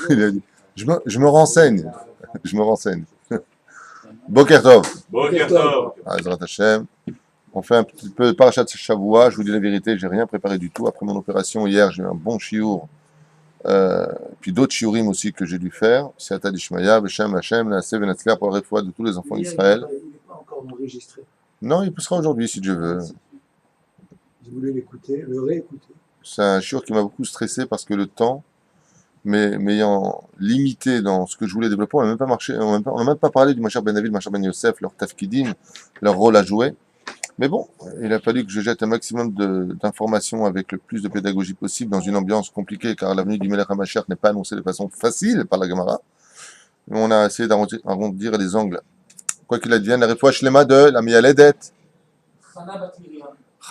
Il a dit, je me renseigne. Je me renseigne. Boker Tov. Boker Tov. Ezrat Hashem. On fait un petit peu de Parashat Shavua. Je vous dis la vérité, j'ai rien préparé du tout. Après mon opération hier, j'ai eu un bon chiour. Puis d'autres shiurim aussi que j'ai dû faire. Siata Dishmaya, Beshem Hashem, Naaseh Venatzler pour la réfoua de tous les enfants d'Israël. Il n'est pas encore enregistré. Non, il sera aujourd'hui si Dieu veut. Je voulais l'écouter, le réécouter. C'est un shiur qui m'a beaucoup stressé parce que le temps, m'ayant limité dans ce que je voulais développer, on n'a même pas marché, on n'a même pas parlé du Machar Ben David, Machar Ben Yosef, leur tafkidim, leur rôle à jouer. Mais bon, il a fallu que je jette un maximum d'informations avec le plus de pédagogie possible dans une ambiance compliquée, car l'avenue du Melech HaMashiach n'est pas annoncée de façon facile par la Gemara. Mais on a essayé d'arrondir les angles. Quoi qu'il advienne, la réfoua shlema de la Miyaledet.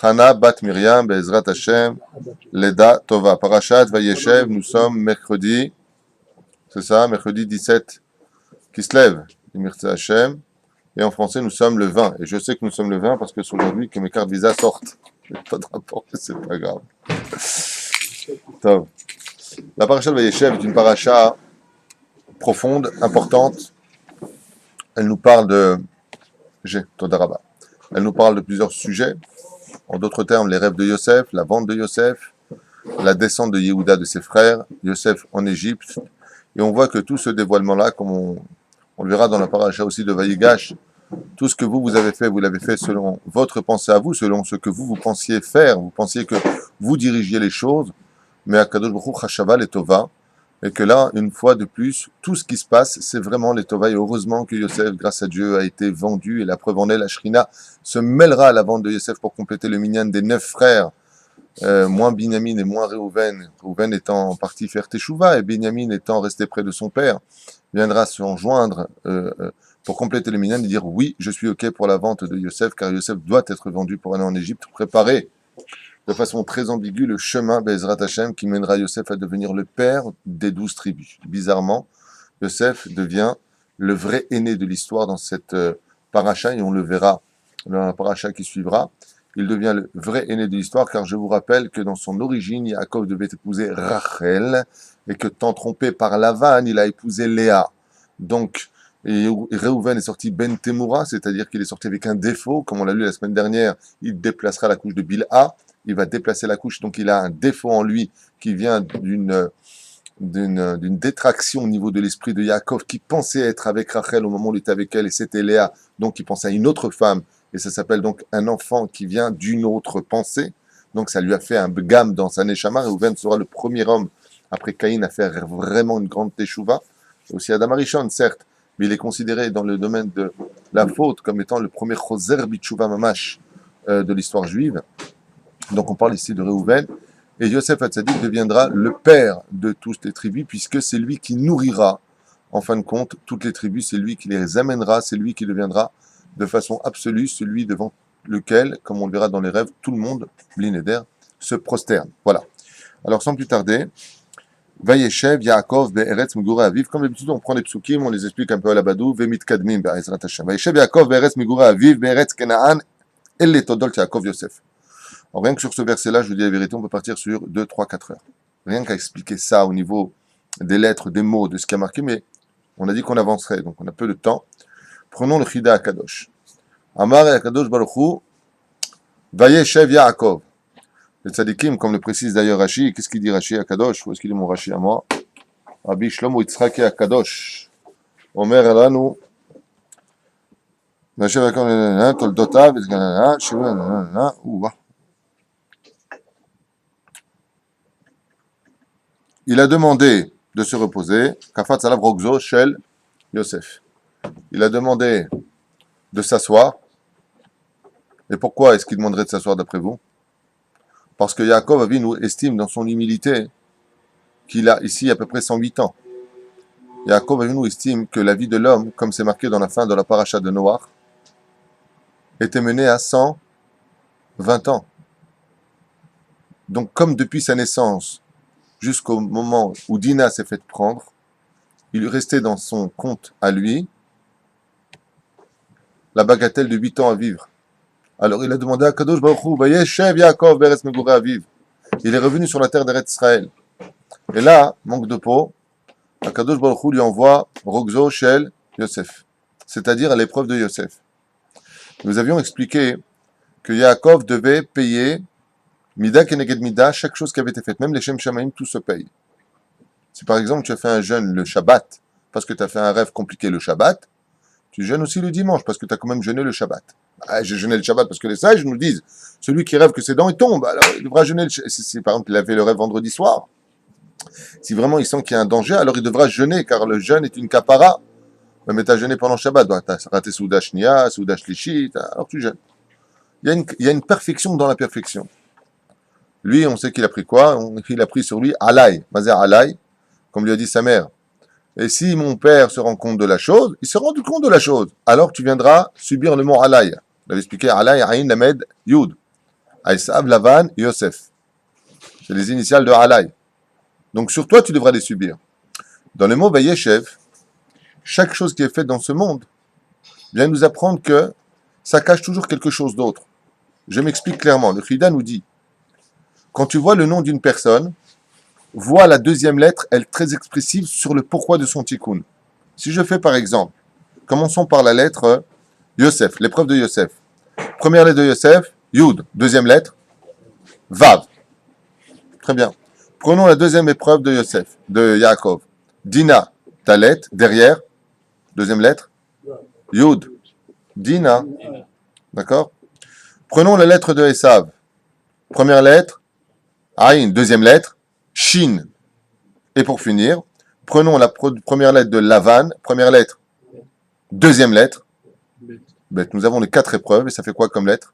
Chana bat Miriam, Be'ezrat Hashem, Leda Tova. Parashat Vayeshev, nous sommes mercredi, c'est ça, mercredi 17, qui se lève, Mirza Hashem. Et en français, nous sommes le 20. Et je sais que nous sommes le 20 parce que c'est aujourd'hui que mes cartes Visa sortent. Pas de rapport, c'est pas grave. Top. La paracha de Vayeshev est une paracha profonde, importante. Elle nous parle de... Todaraba. Elle nous parle de plusieurs sujets. En d'autres termes, les rêves de Yosef, la vente de Yosef, la descente de Yehuda de ses frères, Yosef en Égypte. Et on voit que tout ce dévoilement-là, comme on le verra dans la paracha aussi de Vayigash, tout ce que vous avez fait, vous l'avez fait selon votre pensée à vous, selon ce que vous pensiez faire. Vous pensiez que vous dirigiez les choses, mais Akadosh Baruch Hu Chashava les Tova, et que là, une fois de plus, tout ce qui se passe, c'est vraiment les Tova, et heureusement que Yosef, grâce à Dieu, a été vendu, et la preuve en est, la Shrina se mêlera à la vente de Yosef pour compléter le minyan des 9 frères, moins Binyamin et moins Reuven, Reuven étant parti faire Teshuvah, et Binyamin étant resté près de son père, viendra s'en joindre pour compléter le minyan et dire oui, je suis OK pour la vente de Yosef, car Yosef doit être vendu pour aller en Égypte, préparer de façon très ambiguë le chemin Be'ezrat Hashem qui mènera Yosef à devenir le père des 12 tribus. Bizarrement, Yosef devient le vrai aîné de l'histoire dans cette paracha, et on le verra dans la paracha qui suivra. Il devient le vrai aîné de l'histoire, car je vous rappelle que dans son origine, Yaakov devait épouser Rachel, et que tant trompé par Lavan, il a épousé Léa. Donc, et Reuven est sorti Ben Temura, c'est-à-dire qu'il est sorti avec un défaut, comme on l'a lu la semaine dernière, il déplacera la couche de Bilha, il va déplacer la couche, donc il a un défaut en lui qui vient d'une détraction au niveau de l'esprit de Yaakov, qui pensait être avec Rachel au moment où il était avec elle, et c'était Léa, donc il pensait à une autre femme, et ça s'appelle donc un enfant qui vient d'une autre pensée, donc ça lui a fait un bgam dans sa neshama. Reuven sera le premier homme, après Caïn, à faire vraiment une grande teshuva, aussi Adam Arishon, certes, mais il est considéré dans le domaine de la faute comme étant le premier choser bitshuva mamash de l'histoire juive. Donc on parle ici de Reuven, et Yosef Hatzadik deviendra le père de toutes les tribus, puisque c'est lui qui nourrira, en fin de compte, toutes les tribus, c'est lui qui les amènera, c'est lui qui deviendra de façon absolue celui devant lequel, comme on le verra dans les rêves, tout le monde, Blineder, se prosterne. Voilà. Alors sans plus tarder, Vayeshev, Yaakov, Be'eretz, Megura, Aviv. Comme d'habitude, on prend les psukim, on les explique un peu à la badou, Vemit Kadmim, Be'ezrat Hashem. Vayeshev, Yaakov, Be'eretz, Megura, Aviv, Be'eretz, Kenaan, Elle Todol, Yaakov, Yosef. Alors, rien que sur ce verset-là, je vous dis la vérité, on peut partir sur 2, 3, 4 heures. Rien qu'à expliquer ça au niveau des lettres, des mots, de ce qui a marqué, mais on a dit qu'on avancerait, donc on a peu de temps. Prenons le Chida Akadosh. Amar et Akadosh Baruch Hu, Vayeshev Yaakov. Les tzadikim, comme le précise d'ailleurs Rashi, qu'est-ce qu'il dit Rashi Akadosh? Où est-ce qu'il est mon Rashi à moi? Rabbi Shlomo Yitzhaki Akadosh. Omer Elanu. Vayeshev Yaakov, Toldotav, il a demandé de se reposer, Kafat Salav Rogzo Shel Yosef. Il a demandé de s'asseoir. Et pourquoi est-ce qu'il demanderait de s'asseoir d'après vous? Parce que Yaakov Avinu estime dans son humilité qu'il a ici à peu près 108 ans. Yaakov Avinu estime que la vie de l'homme, comme c'est marqué dans la fin de la paracha de Noach, était menée à 120 ans. Donc comme depuis sa naissance jusqu'au moment où Dina s'est fait prendre, il lui restait dans son compte à lui la bagatelle de 8 ans à vivre. Alors il a demandé à Kadosh Baruch Hu, Vayeshev Yaakov Be'eretz Megura Aviv. Il est revenu sur la terre d'Eretz Israël. Et là, manque de peau, Akadosh Baruch Hu lui envoie Rogzo Shel Yosef, c'est-à-dire à l'épreuve de Yosef. Nous avions expliqué que Yaakov devait payer Mida Keneged Mida, chaque chose qui avait été faite, même les Shem Shamaim, tout se paye. Si par exemple tu as fait un jeûne le Shabbat, parce que tu as fait un rêve compliqué le Shabbat, tu jeûnes aussi le dimanche, parce que tu as quand même jeûné le Shabbat. Ah, j'ai jeûné le Shabbat parce que les sages nous disent, celui qui rêve que ses dents tombent, alors il devra jeûner le Shabbat. Si par exemple il a fait le rêve vendredi soir, si vraiment il sent qu'il y a un danger, alors il devra jeûner, car le jeûne est une kapara. Mais tu as jeûné pendant Shabbat, tu as raté Souda Shnia, Souda Shlishi, alors tu jeûnes. Il y a une perfection dans la perfection. Lui, on sait qu'il a pris quoi? Il a pris sur lui Alay, Mazer Alay, comme lui a dit sa mère. Et si mon père se rend compte de la chose, il se rend compte de la chose. Alors tu viendras subir le mot Alay. Il avait expliqué Alay, Aïn, Lamed, Yud. Aïsav, Lavan, Yosef. C'est les initiales de Alay. Donc sur toi, tu devras les subir. Dans le mot Vayeshev, chaque chose qui est faite dans ce monde vient nous apprendre que ça cache toujours quelque chose d'autre. Je m'explique clairement. Le Chida nous dit, quand tu vois le nom d'une personne, vois la deuxième lettre, elle est très expressive sur le pourquoi de son tikkun. Si je fais par exemple, commençons par la lettre Yosef, l'épreuve de Yosef. Première lettre de Yosef, Yud. Deuxième lettre, Vav. Très bien. Prenons la deuxième épreuve de Yosef, de Yaakov. Dina, Talet, derrière, deuxième lettre, Yud. Dina. D'accord? Prenons la lettre de Esav. Première lettre, Aïn. Deuxième lettre, Shin. Et pour finir, prenons la première lettre de Lavan. Première lettre, deuxième lettre, Bet. Nous avons les 4 épreuves et ça fait quoi comme lettre?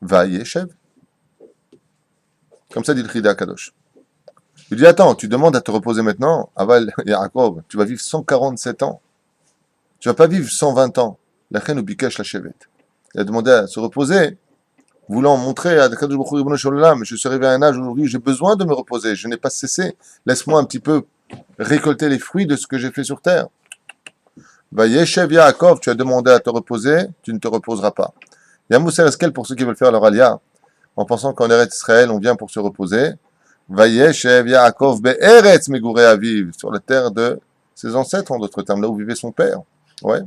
Vayeshev. Comme ça dit le Chida Kadosh. Il dit, attends, tu demandes à te reposer maintenant? Aval Yaakov, tu vas vivre 147 ans. Tu vas pas vivre 120 ans. La reine ou Bikesh la chevet. Il a demandé à se reposer, voulant montrer à Kadosh Baruch Hu, Ribono Shel Olam, je suis arrivé à un âge aujourd'hui où j'ai besoin de me reposer. Je n'ai pas cessé. Laisse-moi un petit peu récolter les fruits de ce que j'ai fait sur terre. Vayeshev Yaakov, tu as demandé à te reposer, tu ne te reposeras pas. Il y a Moussa Eskel pour ceux qui veulent faire leur alia, en pensant qu'en Eretz Israël, on vient pour se reposer. Vayeshev Yaakov be'eretz megurei aviv, sur la terre de ses ancêtres, en d'autres termes, là où vivait son père. Ouais.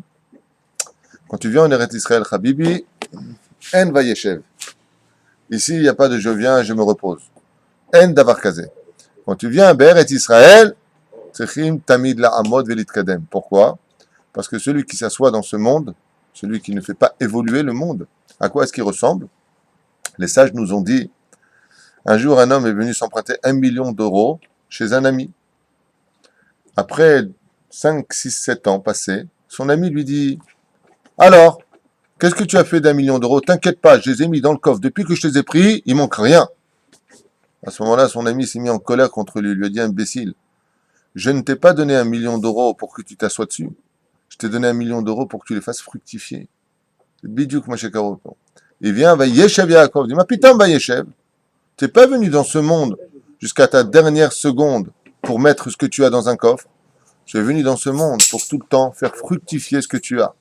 Quand tu viens en Eretz Israël, Habibi, en Vayeshev. Ici, il n'y a pas de je viens, je me repose. En davar kazé. Quand tu viens à Be'eretz Israël, tzechim tamid la'amod velitkadem. Pourquoi? Parce que celui qui s'assoit dans ce monde, celui qui ne fait pas évoluer le monde, à quoi est-ce qu'il ressemble? Les sages nous ont dit, un jour un homme est venu s'emprunter 1 million d'euros chez un ami. Après 5, 6, 7 ans passés, son ami lui dit, alors, qu'est-ce que tu as fait d'1 million d'euros? T'inquiète pas, je les ai mis dans le coffre. Depuis que je les ai pris, il manque rien. À ce moment-là, son ami s'est mis en colère contre lui. Il lui a dit, imbécile, je ne t'ai pas donné 1 million d'euros pour que tu t'assoies dessus. Je t'ai donné 1 million d'euros pour que tu les fasses fructifier. C'est bidiouk, ma chékaro. Il vient, va Yeshev Yaakov. Il dit, ma putain, va Yeshev. Tu n'es pas venu dans ce monde jusqu'à ta dernière seconde pour mettre ce que tu as dans un coffre. Tu es venu dans ce monde pour tout le temps faire fructifier ce que tu as.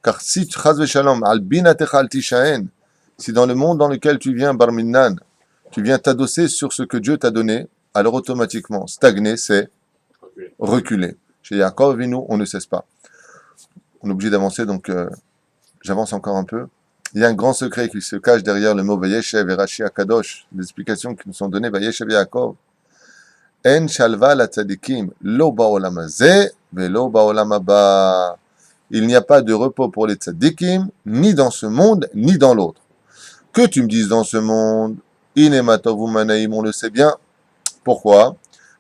Car si tu chaz v'shalom, al binatecha al tishaen, si dans le monde dans lequel tu viens, bar minnan, tu viens t'adosser sur ce que Dieu t'a donné, alors automatiquement, stagner, c'est reculer. Chez Yaakov et nous, on ne cesse pas. On est obligé d'avancer, donc j'avance encore un peu. Il y a un grand secret qui se cache derrière le mot Vayeshev et Rashi Akadosh, les explications qui nous sont données, Vayeshev Yaakov. En shalva la tzadikim, lo ba'olam hazeh, velo ba'olam haba. Il n'y a pas de repos pour les tzadikim, ni dans ce monde, ni dans l'autre. Que tu me dises dans ce monde, inematov umanaim, on le sait bien. Pourquoi?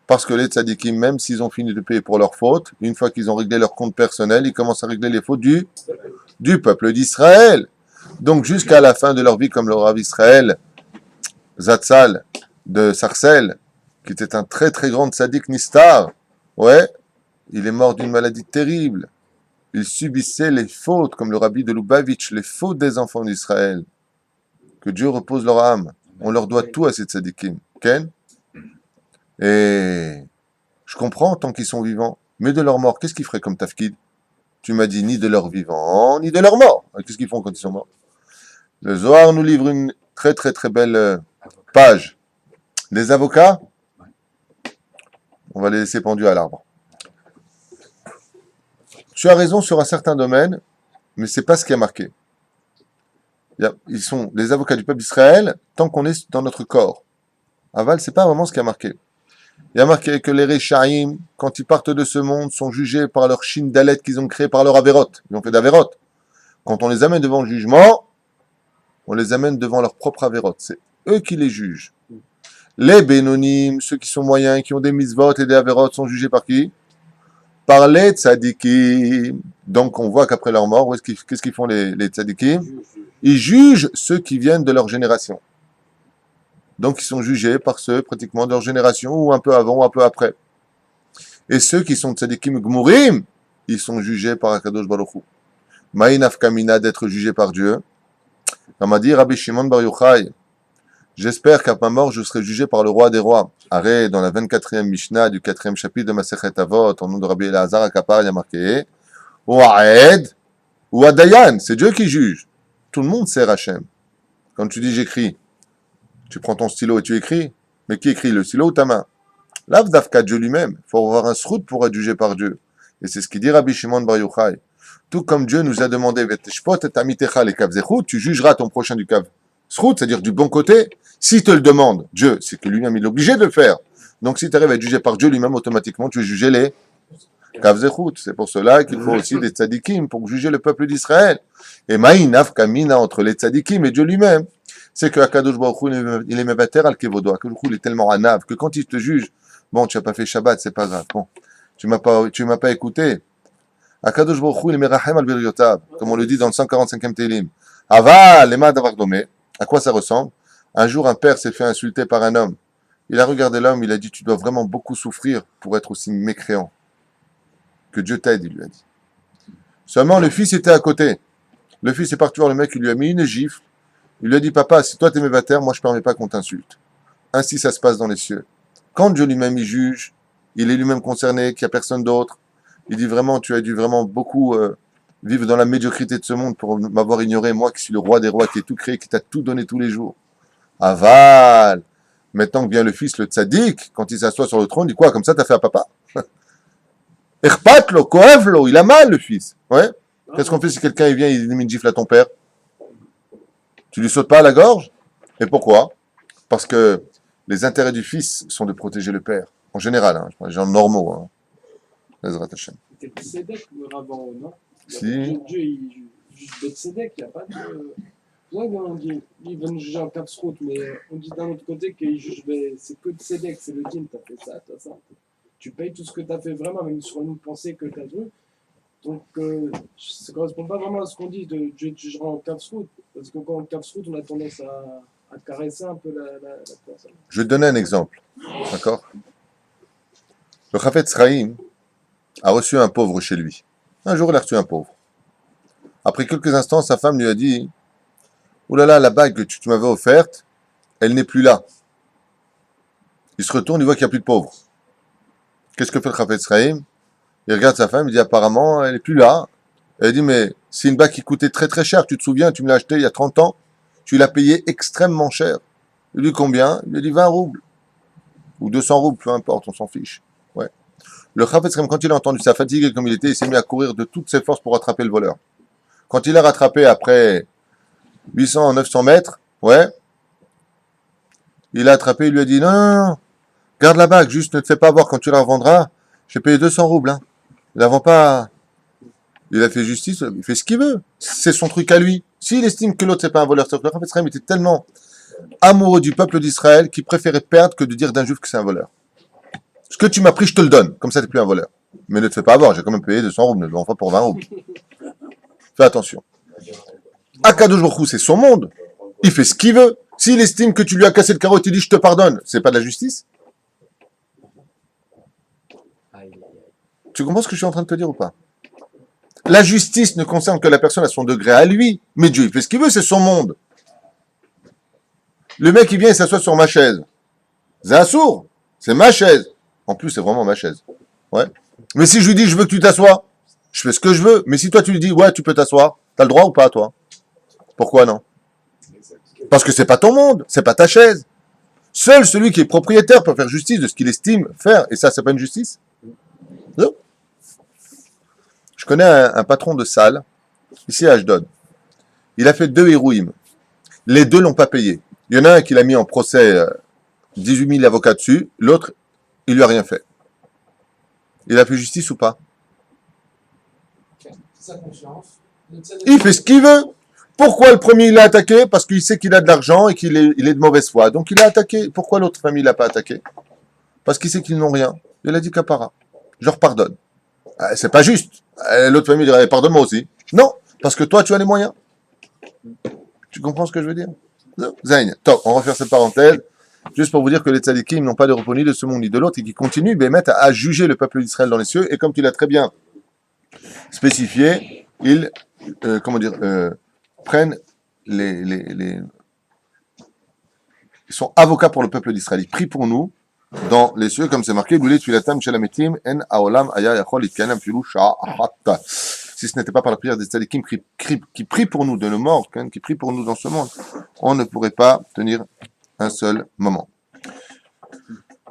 Parce que les tzadikim, même s'ils ont fini de payer pour leurs fautes, une fois qu'ils ont réglé leur compte personnel, ils commencent à régler les fautes du peuple d'Israël. Donc jusqu'à la fin de leur vie, comme le Rav Israël Zatzal de Sarcelles, qui était un très très grand tzaddik nistar, ouais, il est mort d'une maladie terrible. Il subissait les fautes, comme le rabbi de Lubavitch, les fautes des enfants d'Israël. Que Dieu repose leur âme. On leur doit tout à ces tzaddikim. Ken? Et je comprends tant qu'ils sont vivants, mais de leur mort, qu'est-ce qu'ils feraient comme tafkid? Tu m'as dit ni de leur vivant, ni de leur mort. Qu'est-ce qu'ils font quand ils sont morts? Le Zohar nous livre une très très très belle page. Les avocats, on va les laisser pendus à l'arbre. Tu as raison sur un certain domaine, mais c'est pas ce qui est marqué. Ils sont les avocats du peuple d'Israël tant qu'on est dans notre corps. Aval, c'est pas vraiment ce qui a marqué. Il y a marqué que les Réchaïm, quand ils partent de ce monde, sont jugés par leur Shin Dalet qu'ils ont créé par leur Averot. Ils ont fait d'Averot. Quand on les amène devant le jugement, on les amène devant leur propre Averot. C'est eux qui les jugent. Les Bénonim, ceux qui sont moyens, qui ont des mitzvot et des Averot, sont jugés par qui? Par les Tzadikim. Donc on voit qu'après leur mort, qu'est-ce qu'ils font les Tzadikim? Ils jugent ceux qui viennent de leur génération. Donc ils sont jugés par ceux pratiquement de leur génération, ou un peu avant, ou un peu après. Et ceux qui sont Tzadikim Gmurim, ils sont jugés par Akadosh Baruch Hu. Maïnaf Kamina d'être jugé par Dieu. Comme a dit Rabbi Shimon Bar Yochai, j'espère qu'à ma mort, je serai jugé par le roi des rois. Arrêt, dans la 24e Mishnah du 4e chapitre de Masechet Avot, au nom de Rabbi Elazar Akapar, il y a marqué ou Aed, ou Adayan, c'est Dieu qui juge. Tout le monde sert Hachem. Quand tu dis j'écris, tu prends ton stylo et tu écris, mais qui écrit, le stylo ou ta main? L'Avdavka, Dieu lui-même. Il faut avoir un srout pour être jugé par Dieu. Et c'est ce qu'il dit Rabbi Shimon Bar Yochai. Tout comme Dieu nous a demandé, tu jugeras ton prochain du kav srout, c'est-à-dire du bon côté. S'il te le demande, Dieu, c'est que lui-même il est obligé de le faire. Donc si tu arrives à être jugé par Dieu lui-même, automatiquement tu es jugé les kav zechut. C'est pour cela qu'il faut aussi des tzadikim pour juger le peuple d'Israël. Et maïnaf kamina entre les tzadikim et Dieu lui-même, c'est que Akadosh Baruch Hu, il est mevater al kevodo. Akadosh Baruch Hu, il est tellement anav que quand il te juge, bon, tu n'as pas fait Shabbat, c'est pas grave. Bon, tu m'as pas écouté. Akadosh Baruch Hu, il est merachem al biryotav, comme on le dit dans le 145e Télim. Aval, lema davar domé. À quoi ça ressemble? Un jour, un père s'est fait insulter par un homme. Il a regardé l'homme, il a dit, tu dois vraiment beaucoup souffrir pour être aussi mécréant. Que Dieu t'aide, il lui a dit. Seulement, le fils était à côté. Le fils est parti voir le mec, il lui a mis une gifle. Il lui a dit, papa, si toi t'es mévater, moi je ne permets pas qu'on t'insulte. Ainsi ça se passe dans les cieux. Quand Dieu lui-même y juge, il est lui-même concerné, qu'il n'y a personne d'autre. Il dit vraiment, tu as dû vraiment beaucoup vivre dans la médiocrité de ce monde pour m'avoir ignoré, moi qui suis le roi des rois, qui ai tout créé, qui t'a tout donné tous les jours. Aval. Maintenant que vient le fils, le tzaddik, quand il s'assoit sur le trône, il dit quoi? Comme ça, t'as fait à papa? Erpatlo, koevlo, il a mal le fils. Ouais. Qu'est-ce qu'on fait si quelqu'un il vient, il met une gifle à ton père? Tu lui sautes pas à la gorge? Et pourquoi? Parce que les intérêts du fils sont de protéger le père. En général, hein, les gens normaux. Hein. C'était Tzedek le rabbin, non? Si. Dieu, il juge Tzedek, il n'y a pas de. Ouais, mais on dit, il va nous juger en Kapsrout, mais on dit d'un autre côté qu'il juge, c'est que Tzedek, c'est le din, t'as fait ça, t'as ça. Tu payes tout ce que t'as fait vraiment, même sur une pensée que t'as vue. Donc, ça ne correspond pas vraiment à ce qu'on dit de Dieu te jugera en Kapsrout, parce que quand en Kapsrout, on a tendance à caresser un peu la personne. Je vais te donner un exemple. D'accord? Le Chafetz Chaim a reçu un pauvre chez lui. Un jour, il a reçu un pauvre. Après quelques instants, sa femme lui a dit « Ouh là là, la bague que tu m'avais offerte, elle n'est plus là. » Il se retourne, il voit qu'il n'y a plus de pauvre. Qu'est-ce que fait le Chafetz Chaim? Il regarde sa femme, il dit « Apparemment, elle n'est plus là. » Elle dit « Mais c'est une bague qui coûtait très très cher. Tu te souviens, tu me l'as achetée il y a 30 ans. Tu l'as payée extrêmement cher. » Il lui dit « Combien ?» Il lui dit « 20 roubles. » Ou 200 roubles, peu importe, on s'en fiche. Ouais. Le Chafetz Chaim, quand il a entendu ça, fatigué comme il était, il s'est mis à courir de toutes ses forces pour rattraper le voleur. Quand il l'a rattrapé après 800, 900 mètres, ouais, il l'a attrapé, il lui a dit, non, non, non, garde la bague, juste ne te fais pas voir quand tu la revendras, j'ai payé 200 roubles, hein. Il la vend pas. Il a fait justice, il fait ce qu'il veut. C'est son truc à lui. S'il estime que l'autre c'est pas un voleur, sauf que le Chafetz Chaim était tellement amoureux du peuple d'Israël qu'il préférait perdre que de dire d'un juif que c'est un voleur. Ce que tu m'as pris, je te le donne. Comme ça, t'es plus un voleur. Mais ne te fais pas avoir, j'ai quand même payé 200 roubles, ne le vends pas pour 20 roubles. Fais attention. Akadosh Baruch Hu, c'est son monde. Il fait ce qu'il veut. S'il estime que tu lui as cassé le carreau et tu dis je te pardonne, c'est pas de la justice? Tu comprends ce que je suis en train de te dire ou pas? La justice ne concerne que la personne à son degré à lui. Mais Dieu, il fait ce qu'il veut, c'est son monde. Le mec, il vient et s'assoit sur ma chaise. C'est un sourd. C'est ma chaise. En plus, c'est vraiment ma chaise. Ouais. Mais si je lui dis, je veux que tu t'assoies, je fais ce que je veux. Mais si toi, tu lui dis, ouais, tu peux t'asseoir, t'as le droit ou pas, toi? Pourquoi non? Parce que c'est pas ton monde, c'est pas ta chaise. Seul celui qui est propriétaire peut faire justice de ce qu'il estime faire. Et ça, c'est pas une justice? Non. Je connais un patron de salle, ici à Ashdod. Il a fait 2 héroïmes. Les 2 l'ont pas payé. Il y en a un qui l'a mis en procès, 18 000 avocats dessus. L'autre, il lui a rien fait. Il a fait justice ou pas? C'est sa conscience. Il fait ce qu'il veut. Pourquoi le premier il l'a attaqué? Parce qu'il sait qu'il a de l'argent et qu'il est, il est de mauvaise foi. Donc il a attaqué. Pourquoi l'autre famille l'a pas attaqué? Parce qu'il sait qu'ils n'ont rien. Il a dit capara. Je leur pardonne. C'est pas juste. L'autre famille dirait pardonne-moi aussi. Non, parce que toi tu as les moyens. Tu comprends ce que je veux dire? Non. Zayn. Top, on va refaire cette parenthèse. Juste pour vous dire que les tzadikim n'ont pas de repos ni de ce monde ni de l'autre et qui continuent à juger le peuple d'Israël dans les cieux. Et comme tu l'as très bien spécifié, ils prennent ils sont avocats pour le peuple d'Israël. Ils prient pour nous dans les cieux, comme c'est marqué, si ce n'était pas par la prière des tzadikim qui prient pour nous de nos morts, qui prient pour nous dans ce monde, on ne pourrait pas tenir un seul moment.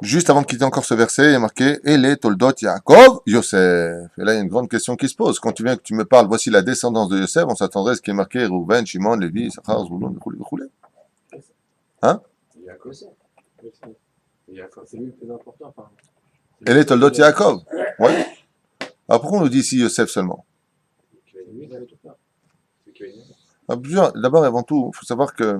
Juste avant de quitter encore ce verset, il y a marqué et les Toldot Yaakov Yosef. Et là, il y a une grande question qui se pose. Quand tu viens que tu me parles, voici la descendance de Yosef, on s'attendrait à ce qui est marqué Reuven, Shimon, Lévi, Issachar, Zvulun, Roulé. Hein? Yaakov. C'est lui le plus important. Enfin, Et les Toldot Yaakov. Oui. Alors pourquoi on nous dit ici Yosef seulement? D'abord et avant tout, il faut savoir que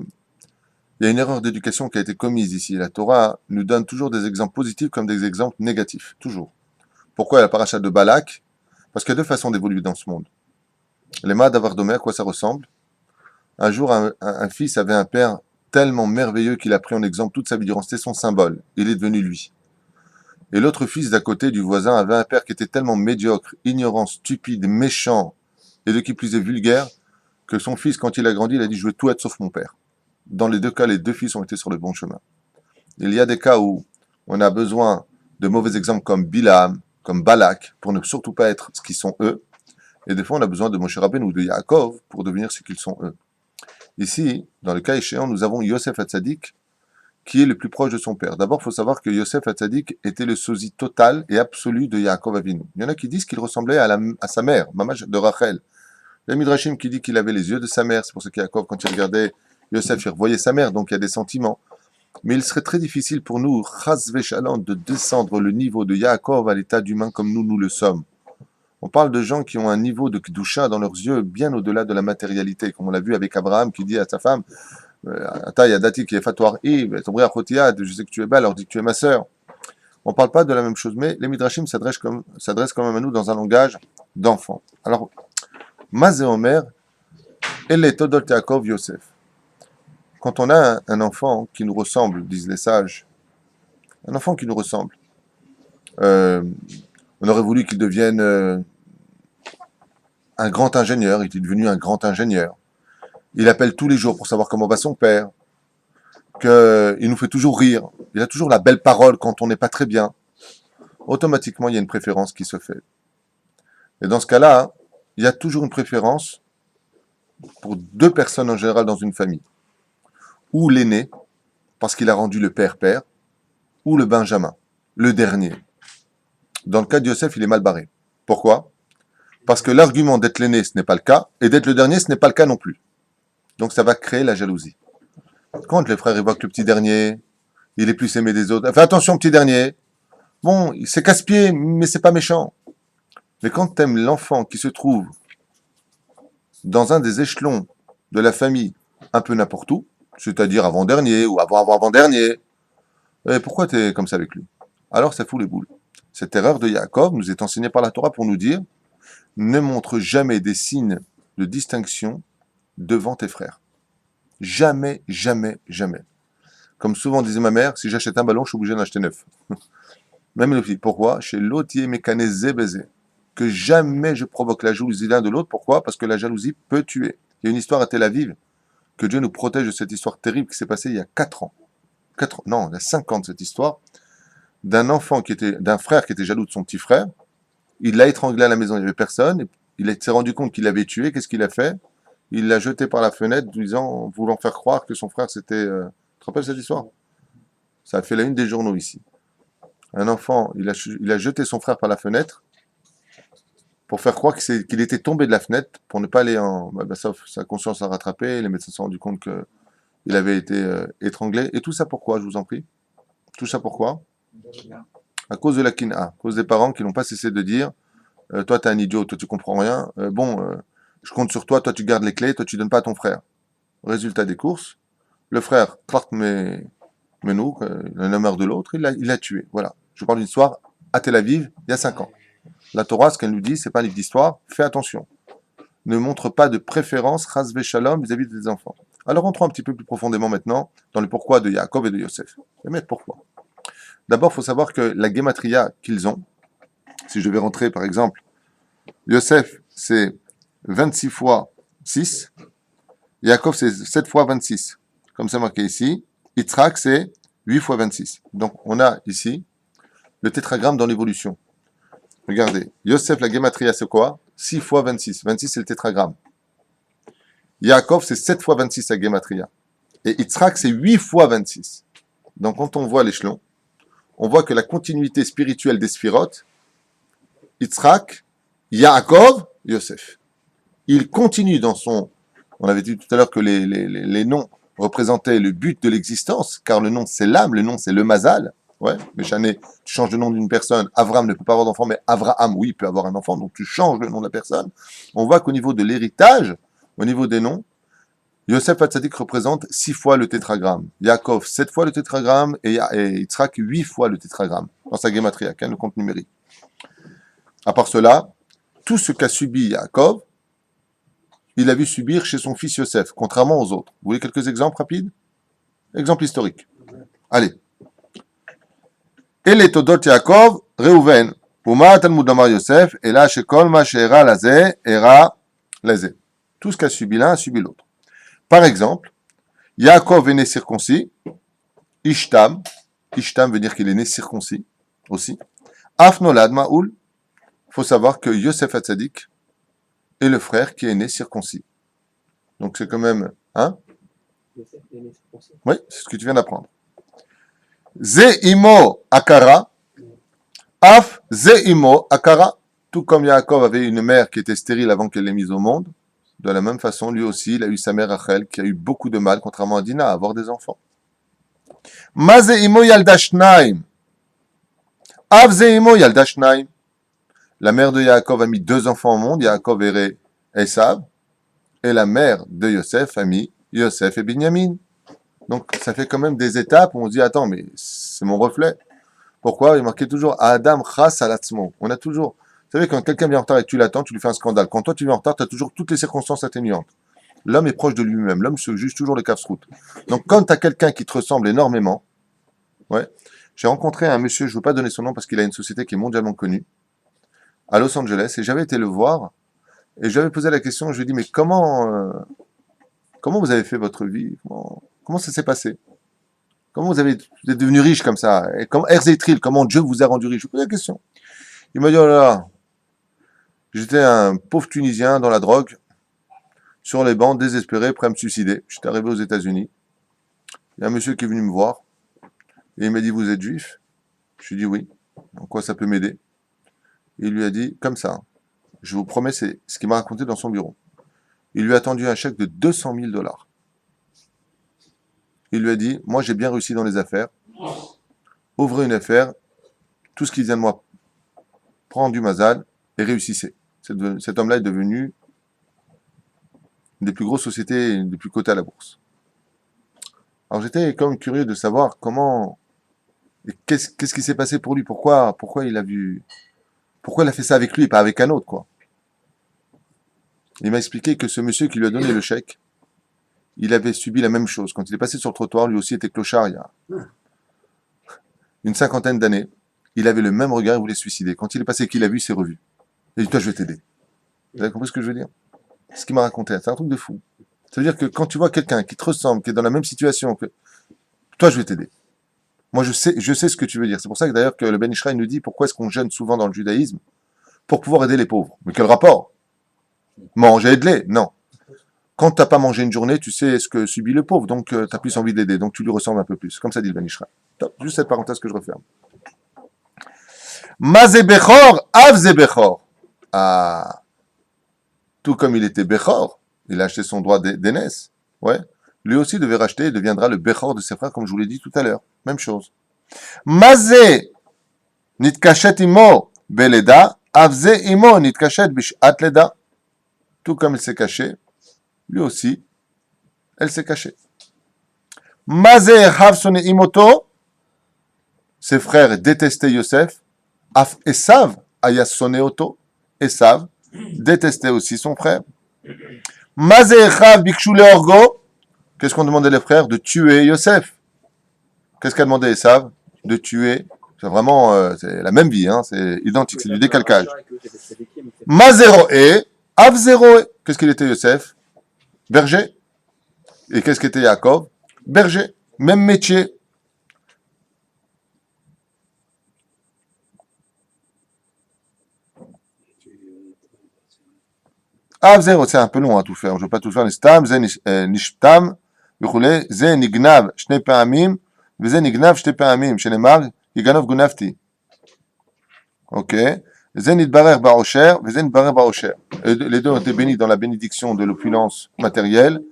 il y a une erreur d'éducation qui a été commise ici. La Torah nous donne toujours des exemples positifs comme des exemples négatifs. Toujours. Pourquoi la paracha de Balak? Parce qu'il y a 2 façons d'évoluer dans ce monde. Les Ma'ad Avardomé, à quoi ça ressemble? Un jour, un fils avait un père tellement merveilleux qu'il a pris en exemple toute sa vie durant. C'était son symbole. Il est devenu lui. Et l'autre fils d'à côté du voisin avait un père qui était tellement médiocre, ignorant, stupide, méchant, et de qui plus est vulgaire, que son fils, quand il a grandi, il a dit « Je veux tout être sauf mon père ». Dans les 2 cas, les 2 fils ont été sur le bon chemin. Il y a des cas où on a besoin de mauvais exemples comme Bilam, comme Balak, pour ne surtout pas être ce qu'ils sont eux. Et des fois, on a besoin de Moshe Rabbeinu ou de Yaakov pour devenir ce qu'ils sont eux. Ici, dans le cas échéant, nous avons Yosef Hatzadik, qui est le plus proche de son père. D'abord, il faut savoir que Yosef Hatzadik était le sosie total et absolu de Yaakov Avinu. Il y en a qui disent qu'il ressemblait à sa mère, Mamash de Rachel. Il y a Midrashim qui dit qu'il avait les yeux de sa mère. C'est pour ça qu'Yaakov, quand il regardait Yosef, il revoyait sa mère, donc il y a des sentiments. Mais il serait très difficile pour nous, Chas Veshalom, de descendre le niveau de Yaakov à l'état d'humain comme nous le sommes. On parle de gens qui ont un niveau de Kedusha dans leurs yeux bien au-delà de la matérialité, comme on l'a vu avec Abraham qui dit à sa femme Ata Yadati qui est fatouar je sais que tu es belle, alors dis que tu es ma sœur. On ne parle pas de la même chose, mais les Midrashim s'adressent quand même à nous dans un langage d'enfant. Alors, Mazé Omer, Elle Todol Yaakov Yosef. Quand on a un enfant qui nous ressemble, disent les sages, un enfant qui nous ressemble, on aurait voulu qu'il devienne un grand ingénieur, il est devenu un grand ingénieur. Il appelle tous les jours pour savoir comment va son père, qu'il nous fait toujours rire, il a toujours la belle parole quand on n'est pas très bien. Automatiquement, il y a une préférence qui se fait. Et dans ce cas-là, il y a toujours une préférence pour 2 personnes en général dans une famille. Ou l'aîné, parce qu'il a rendu le père-père, ou le benjamin, le dernier. Dans le cas de Yosef, il est mal barré. Pourquoi? Parce que l'argument d'être l'aîné, ce n'est pas le cas, et d'être le dernier, ce n'est pas le cas non plus. Donc ça va créer la jalousie. Quand les frères évoquent le petit dernier, il est plus aimé des autres. Fais attention, petit dernier. Bon, c'est casse-pied, mais c'est pas méchant. Mais quand tu aimes l'enfant qui se trouve dans un des échelons de la famille, un peu n'importe où, c'est-à-dire avant-dernier ou avant-avant-dernier, pourquoi tu es comme ça avec lui? Alors ça fout les boules. Cette erreur de Yaakov nous est enseignée par la Torah pour nous dire ne montre jamais des signes de distinction devant tes frères. Jamais, jamais, jamais. Comme souvent disait ma mère, si j'achète un ballon, je suis obligé d'en acheter 9. Même les filles. Pourquoi? Chez l'autre, mécanisé baiser. Que jamais je provoque la jalousie l'un de l'autre. Pourquoi? Parce que la jalousie peut tuer. Il y a une histoire à Tel Aviv, que Dieu nous protège de cette histoire terrible qui s'est passée il y a 4 ans. Non, il y a 5 ans de cette histoire. D'un frère qui était jaloux de son petit frère. Il l'a étranglé à la maison, il n'y avait personne. Il s'est rendu compte qu'il l'avait tué. Qu'est-ce qu'il a fait? Il l'a jeté par la fenêtre, voulant faire croire que son frère c'était... Tu te rappelles cette histoire? Ça a fait la une des journaux ici. Un enfant, il a jeté son frère par la fenêtre pour faire croire qu'il était tombé de la fenêtre pour ne pas aller en... sauf sa conscience a rattrapé, les médecins se sont rendus compte qu'il avait été étranglé. Et tout ça pourquoi, je vous en prie? Tout ça pourquoi? À cause de la kina, à cause des parents qui n'ont pas cessé de dire toi t'es un idiot, toi tu comprends rien, je compte sur toi, toi tu gardes les clés, toi tu donnes pas à ton frère. Résultat des courses, le frère, nous, l'un meurt de l'autre, il l'a tué. Voilà. Je parle d'une histoire à Tel Aviv, il y a 5 ans. La Torah, ce qu'elle nous dit, c'est pas un livre d'histoire, fais attention. Ne montre pas de préférence, chas shalom, vis-à-vis des enfants. Alors entrons un petit peu plus profondément maintenant dans le pourquoi de Yaakov et de Yosef. Mais pourquoi? D'abord, il faut savoir que la gematria qu'ils ont, si je vais rentrer par exemple, Yosef, c'est 26 fois 6, Yaakov, c'est 7 fois 26, comme c'est marqué ici. Yitzhak, c'est 8 fois 26. Donc, on a ici le tétragramme dans l'évolution. Regardez, Yosef, la gematria, c'est quoi? 6 fois 26. 26, c'est le tétragramme. Yaakov, c'est 7 fois 26 la gematria. Et Yitzhak, c'est 8 fois 26. Donc, quand on voit l'échelon, on voit que la continuité spirituelle des sphirotes, Yitzhak, Yaakov, Yosef. Il continue dans son... On avait dit tout à l'heure que les noms représentaient le but de l'existence, car le nom c'est l'âme, le nom c'est le mazal. Ouais, mais Chané, tu changes le nom d'une personne, Avram ne peut pas avoir d'enfant, mais Avraham, oui, il peut avoir un enfant, donc tu changes le nom de la personne. On voit qu'au niveau de l'héritage, au niveau des noms, Yosef Hatzadik représente 6 fois le tétragramme. Yaakov, 7 fois le tétragramme, et Yitzhak, 8 fois le tétragramme, dans sa gematria, le compte numérique. À part cela, tout ce qu'a subi Yaakov, il a vu subir chez son fils Yosef, contrairement aux autres. Vous voulez quelques exemples rapides? Exemple historique. Allez. Et les Todot Yaakov, Reuven, Uma Talmud Amar Yosef, et là, Shekol Ma Sheera Lazé, Era Lazé. Tout ce qu'a subi l'un a subi l'autre. Par exemple, Yaakov est né circoncis, Ishtam veut dire qu'il est né circoncis, aussi. Afnolad Ma'oul, il faut savoir que Yosef Hatzadik est le frère qui est né circoncis. Donc c'est quand même, hein? Oui, c'est ce que tu viens d'apprendre. Ze'imo Akara, Af Ze'imo Akara, tout comme Yaakov avait une mère qui était stérile avant qu'elle l'ait mise au monde, de la même façon, lui aussi, il a eu sa mère Rachel, qui a eu beaucoup de mal, contrairement à Dina, à avoir des enfants. Ma Ze'imo Yaldashnaim, Af Ze'imo Yaldashnaim, la mère de Yaakov a mis 2 enfants au monde, Yaakov et Esav, et la mère de Yosef a mis Yosef et Binyamin. Donc, ça fait quand même des étapes où on se dit, attends, mais c'est mon reflet. Pourquoi? Il marquait toujours Adam Chas Alatzmo. On a toujours, vous savez, quand quelqu'un vient en retard et que tu l'attends, tu lui fais un scandale. Quand toi tu viens en retard, tu as toujours toutes les circonstances atténuantes. L'homme est proche de lui-même, l'homme se juge toujours les casse-routes. Donc, quand tu as quelqu'un qui te ressemble énormément, ouais, j'ai rencontré un monsieur, je ne veux pas donner son nom parce qu'il a une société qui est mondialement connue, à Los Angeles, et j'avais été le voir, et je lui avais posé la question, je lui ai dit, mais comment vous avez fait votre vie? Comment ça s'est passé? Comment vous êtes devenu riche comme ça? Et comment comment Dieu vous a rendu riche? Je lui ai posé la question. Il m'a dit, oh là là, j'étais un pauvre Tunisien dans la drogue, sur les bancs, désespéré, prêt à me suicider. J'étais arrivé aux États-Unis. Il y a un monsieur qui est venu me voir, et il m'a dit, vous êtes juif? Je lui ai dit, oui. En quoi ça peut m'aider? Il lui a dit, comme ça, je vous promets, c'est ce qu'il m'a raconté dans son bureau. Il lui a tendu un chèque de $200 000. Il lui a dit, moi j'ai bien réussi dans les affaires, ouvrez une affaire, tout ce qui vient de moi, prends du mazal et réussissez. Cet homme-là est devenu une des plus grosses sociétés, une des plus cotées à la bourse. Alors j'étais quand même curieux de savoir qu'est-ce qui s'est passé pour lui, pourquoi il a fait ça avec lui et pas avec un autre, quoi. Il m'a expliqué que ce monsieur qui lui a donné le chèque, il avait subi la même chose. Quand il est passé sur le trottoir, lui aussi était clochard il y a une 50aine d'années. Il avait le même regard, il voulait se suicider. Quand il est passé, qu'il a vu, il s'est revu. Il a dit, toi, je vais t'aider. Vous avez compris ce que je veux dire? C'est ce qu'il m'a raconté. C'est un truc de fou. Ça veut dire que quand tu vois quelqu'un qui te ressemble, qui est dans la même situation, que toi, je vais t'aider. Moi, je sais ce que tu veux dire. C'est pour ça que d'ailleurs que le Ben Ishraï nous dit pourquoi est-ce qu'on jeûne souvent dans le judaïsme? Pour pouvoir aider les pauvres. Mais quel rapport? Manger, aide-les? Non. Quand tu n'as pas mangé une journée, tu sais ce que subit le pauvre, donc tu as plus envie de l'aider, donc tu lui ressembles un peu plus. Comme ça dit le Ben Ishraï. Top. Juste cette parenthèse que je referme. Mazé Bechor, Avzé Bechor. Ah, tout comme il était Bechor, il a acheté son droit d'aînesse, ouais, lui aussi devait racheter et deviendra le Bechor de ses frères, comme je vous l'ai dit tout à l'heure. Même chose. Mazé, nitkashet imo beleda, avze imo nitkashet bishat leda. Tout comme il s'est caché, lui aussi, elle s'est cachée. Mazé havsone imoto, ses frères détestaient Yosef, af Esav ayasone oto, Esav détestait aussi son frère. Mazé chav bikshu leorgo, qu'est-ce qu'ont demandé les frères? De tuer Yosef. Qu'est-ce qu'a demandé Esav? De tuer. C'est vraiment c'est la même vie, hein, c'est identique, c'est du décalcage. Mazéroé, Avzéroé. Qu'est-ce qu'il était Yosef? Berger. Et qu'est-ce qu'était Yaakov? Berger. Même métier. Avzéro, c'est un peu long à tout faire. Je ne veux pas tout faire. Nistam, Zen Nishtam, וכולי, זה נגנב שני פעמים, וזה נגנב שתי פעמים, שנאמר, יגנוב גונבתי. אוקיי? זה נתברר בעושר, וזה נתברר בעושר. Les deux ont été bénis dans la bénédiction de l'opulence matérielle,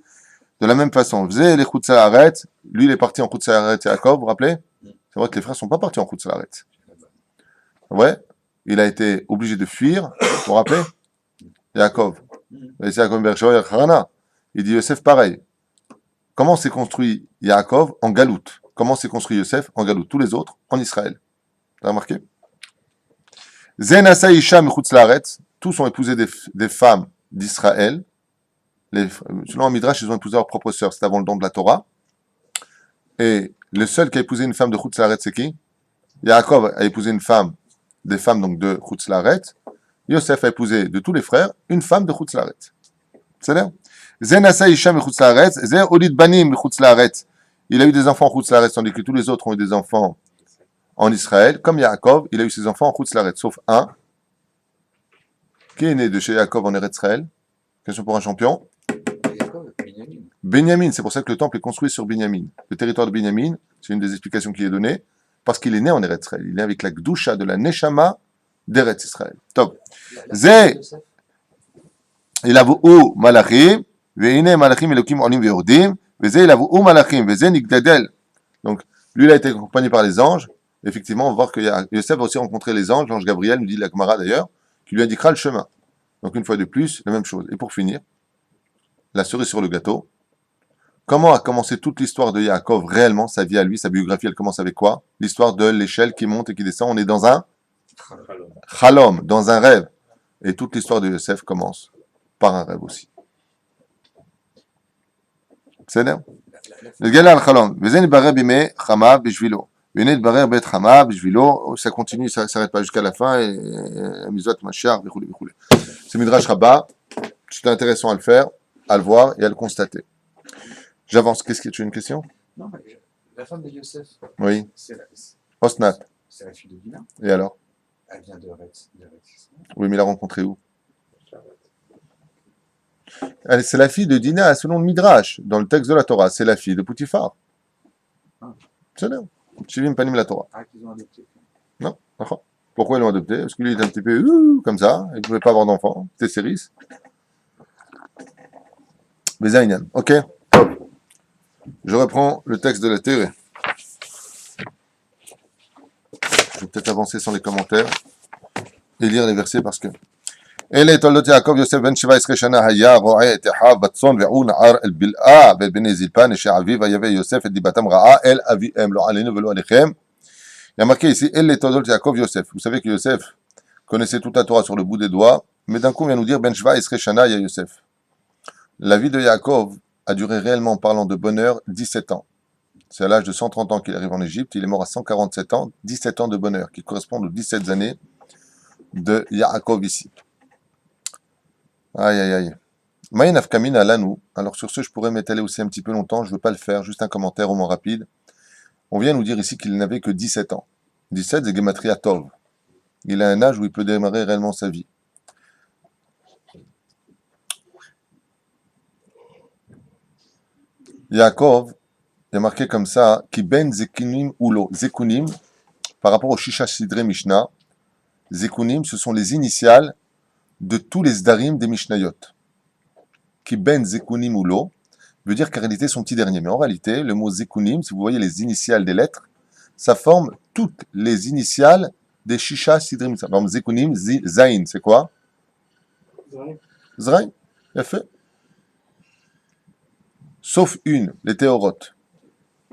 de la même façon. Vze les Chutz Haaretz, lui il est parti en Chutz Haaretz et Yaakov, vous vous rappelez? C'est vrai que les frères ne sont pas partis en Chutz Haaretz. Ouais, il a été obligé de fuir, vous vous rappelez? Yaakov. Et c'est Yaakov Bershav Harana. Il dit Yosef pareil. Comment s'est construit Yaakov en Galoute? Comment s'est construit Yosef en Galoute? Tous les autres en Israël. Vous avez remarqué? Zenasa Isha Mechutz Laaretz, tous ont épousé des femmes d'Israël. Selon un Midrash, ils ont épousé leur propre sœur, c'est avant le don de la Torah. Et le seul qui a épousé une femme de Chutz Laaretz, c'est qui? Yaakov a épousé une femme, des femmes donc de Chutz Laaretz. Yosef a épousé de tous les frères une femme de Chutz Laaretz. C'est là? Zenasa Isha Mechutz Laaretz, Ze Olid Banim Mechutz Laaretz. Il a eu des enfants en Chutz Laaretz, tandis que tous les autres ont eu des enfants en Israël. Comme Yaakov, il a eu ses enfants en Chutz Laaretz, sauf un, qui est né de chez Yaakov en Eretz Israël. Question pour un champion. Benjamin, c'est pour ça que le temple est construit sur Benjamin. Le territoire de Benjamin, c'est une des explications qui est donnée, parce qu'il est né en Eretz Israël. Il est né avec la Gdusha de la Neshama d'Eretz Israël. Top. Ze, il a vu Malachim, veine Malachim Elokim Olim Veordim, veze il a vu Malachim, veze Nigdadel. Donc, lui, il a été accompagné par les anges. Effectivement, on va voir que Yosef a aussi rencontré les anges, l'ange Gabriel, nous dit la Gemara d'ailleurs, qui lui indiquera le chemin. Donc, une fois de plus, la même chose. Et pour finir, la cerise sur le gâteau. Comment a commencé toute l'histoire de Yaakov réellement, sa vie à lui, sa biographie, elle commence avec quoi? L'histoire de l'échelle qui monte et qui descend. On est dans un Chalom, dans un rêve. Et toute l'histoire de Yosef commence par un rêve aussi. C'est là. Le gars al Chalom. Vezen barre bime Chama bishvilo. Venet barre bet Chama bishvilo. Ça continue, ça s'arrête pas jusqu'à la fin. Et Mizot Machar, bichoulé, bichoulé. C'est Midrash Rabbah. C'est intéressant à le faire, à le voir et à le constater. J'avance. Qu'est-ce que tu as une question? Non, mais la femme de Yosef, Oui. c'est Osnat. la fille de Dina. Et alors? Elle vient de Retz. Oui, mais il l'a rencontré où? C'est la fille de Dina, selon le Midrash, dans le texte de la Torah. C'est la fille de Poutifar. C'est là. Shivim Panim la Torah. Ah, qu'ils ont adopté. Non, d'accord. Pourquoi ils l'ont adopté? Parce qu'il est un petit peu comme ça. Il ne pouvait pas avoir d'enfant. C'était Céris. Bezaïnian. Ok. Je reprends le texte de la théorie. Je vais peut-être avancer sans les commentaires et lire les versets parce que. אלה תולדות יעקב יוסף בן 17 שנה היה רועה את אחיו בצאן והוא נער אל בלעה ואת בני זלפה נשי אביו ויבא יוסף את דיבתם רעה אל אביהם לא עלינו ולא עליכם. Il y a marqué ici אלה תולדות יעקב יוסף. Vous savez que Yosef connaissait toute la Torah sur le bout des doigts, mais d'un coup on vient nous dire ben 17 שנה ya Yosef. La vie de Yaakov a duré réellement parlant de bonheur 17 ans. C'est à l'âge de 130 ans qu'il arrive en Égypte, il est mort à 147 ans, 17 ans de bonheur qui correspondent aux 17 années de Yaakov ici. Aïe, aïe, aïe. Maïn Afkamina Lanou. Alors sur ce, je pourrais m'étaler aussi un petit peu longtemps, je ne veux pas le faire, juste un commentaire au moins rapide. On vient nous dire ici qu'il n'avait que 17 ans. 17, c'est Gematria Tov. Il a un âge où il peut démarrer réellement sa vie. Yaakov, il y a marqué comme ça, qui ben zekunim ulo. Zekunim, par rapport au Shisha Sidre Mishnah, Zekunim, ce sont les initiales de tous les Zdarim des Mishnayot. Qui ben Zekunim ou lo veut dire qu'en réalité son petit dernier. Mais en réalité, le mot Zekunim, si vous voyez les initiales des lettres, ça forme toutes les initiales des Shisha Sidrim. Par exemple, Zekunim, Zain, c'est quoi? Ouais. Zrain, il a fait. Sauf une, les Théorotes.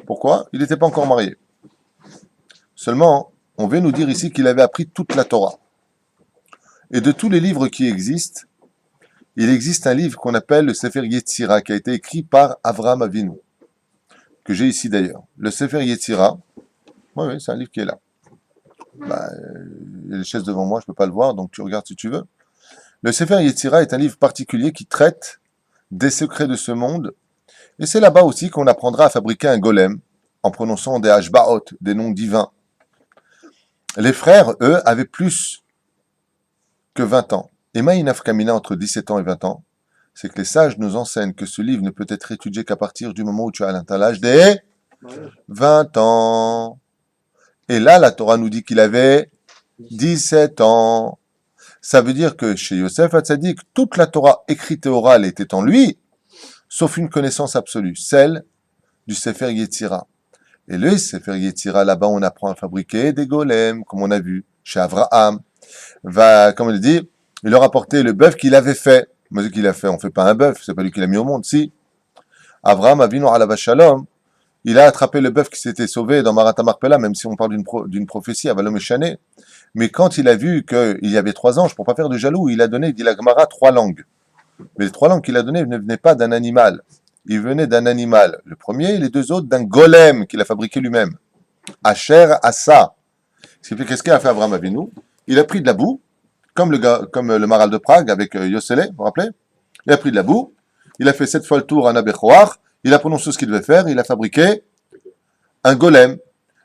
Pourquoi? Il n'était pas encore marié. Seulement, on veut nous dire ici qu'il avait appris toute la Torah. Et de tous les livres qui existent, il existe un livre qu'on appelle le Sefer Yetzira, qui a été écrit par Avraham Avinu, que j'ai ici d'ailleurs. Le Sefer Yetzira, oui, c'est un livre qui est là. Bah, il y a les chaises devant moi, je ne peux pas le voir, donc tu regardes si tu veux. Le Sefer Yetzira est un livre particulier qui traite des secrets de ce monde, et c'est là-bas aussi qu'on apprendra à fabriquer un golem, en prononçant des hashbaot, des noms divins. Les frères, eux, avaient plus que 20 ans. Et Maïnaf Kamina, entre 17 ans et 20 ans, c'est que les sages nous enseignent que ce livre ne peut être étudié qu'à partir du moment où tu as atteint l'âge des 20 ans. Et là, la Torah nous dit qu'il avait 17 ans. Ça veut dire que chez Yosef Hatzadik, toute la Torah écrite et orale était en lui, sauf une connaissance absolue, celle du Sefer Yetzira. Et le Sefer Yetzira, là-bas, on apprend à fabriquer des golems, comme on a vu chez Avraham. Comme il dit, il leur a apporté le bœuf qu'il avait fait. Mais ce qu'il a fait, on ne fait pas un bœuf, c'est pas lui qui l'a mis au monde, si. Avraham Avinu alav shalom, il a attrapé le bœuf qui s'était sauvé dans Marat HaMarpela, même si on parle d'une prophétie, Avalom Eshane. Mais quand il a vu qu'il y avait 3 anges, pour pas faire de jaloux, il a donné, dit la Gemara, 3 langues. Mais les 3 langues qu'il a données ne venaient pas d'un animal. Ils venaient d'un animal. Le premier et les 2 autres d'un golem qu'il a fabriqué lui-même. Asher Asa. Qu'est-ce qu'il a fait Avraham Avinu? Il a pris de la boue, comme le Maral de Prague avec Yossele, vous vous rappelez? Il a pris de la boue, il a fait 7 fois le tour à Nabechoar, il a prononcé ce qu'il devait faire, il a fabriqué un golem.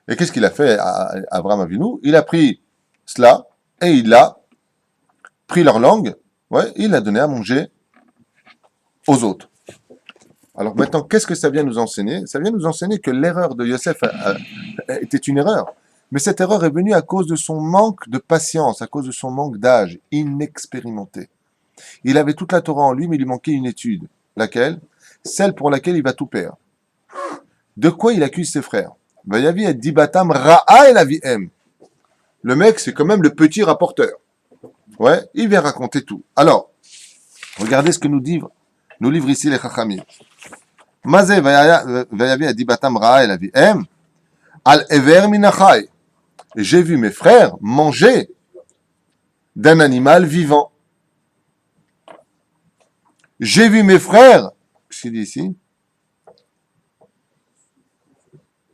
Et qu'est-ce qu'il a fait à Avraham Avinu? Il a pris cela et il a pris leur langue, ouais, il l'a donné à manger aux autres. Alors maintenant, qu'est-ce que ça vient nous enseigner? Ça vient nous enseigner que l'erreur de Yosef était une erreur. Mais cette erreur est venue à cause de son manque de patience, à cause de son manque d'âge, inexpérimenté. Il avait toute la Torah en lui, mais il lui manquait une étude. Laquelle? Celle pour laquelle il va tout perdre. De quoi il accuse ses frères? Vayavi et dibatam ra'a el aviem. Le mec, c'est quand même le petit rapporteur. Ouais, il vient raconter tout. Alors, regardez ce que nous livre ici les Chachamim. Mazé vayavi et dibatam ra'a el aviem. Al ever minachai. J'ai vu mes frères manger d'un animal vivant. J'ai vu mes frères, qu'est-ce qu'il dit ici?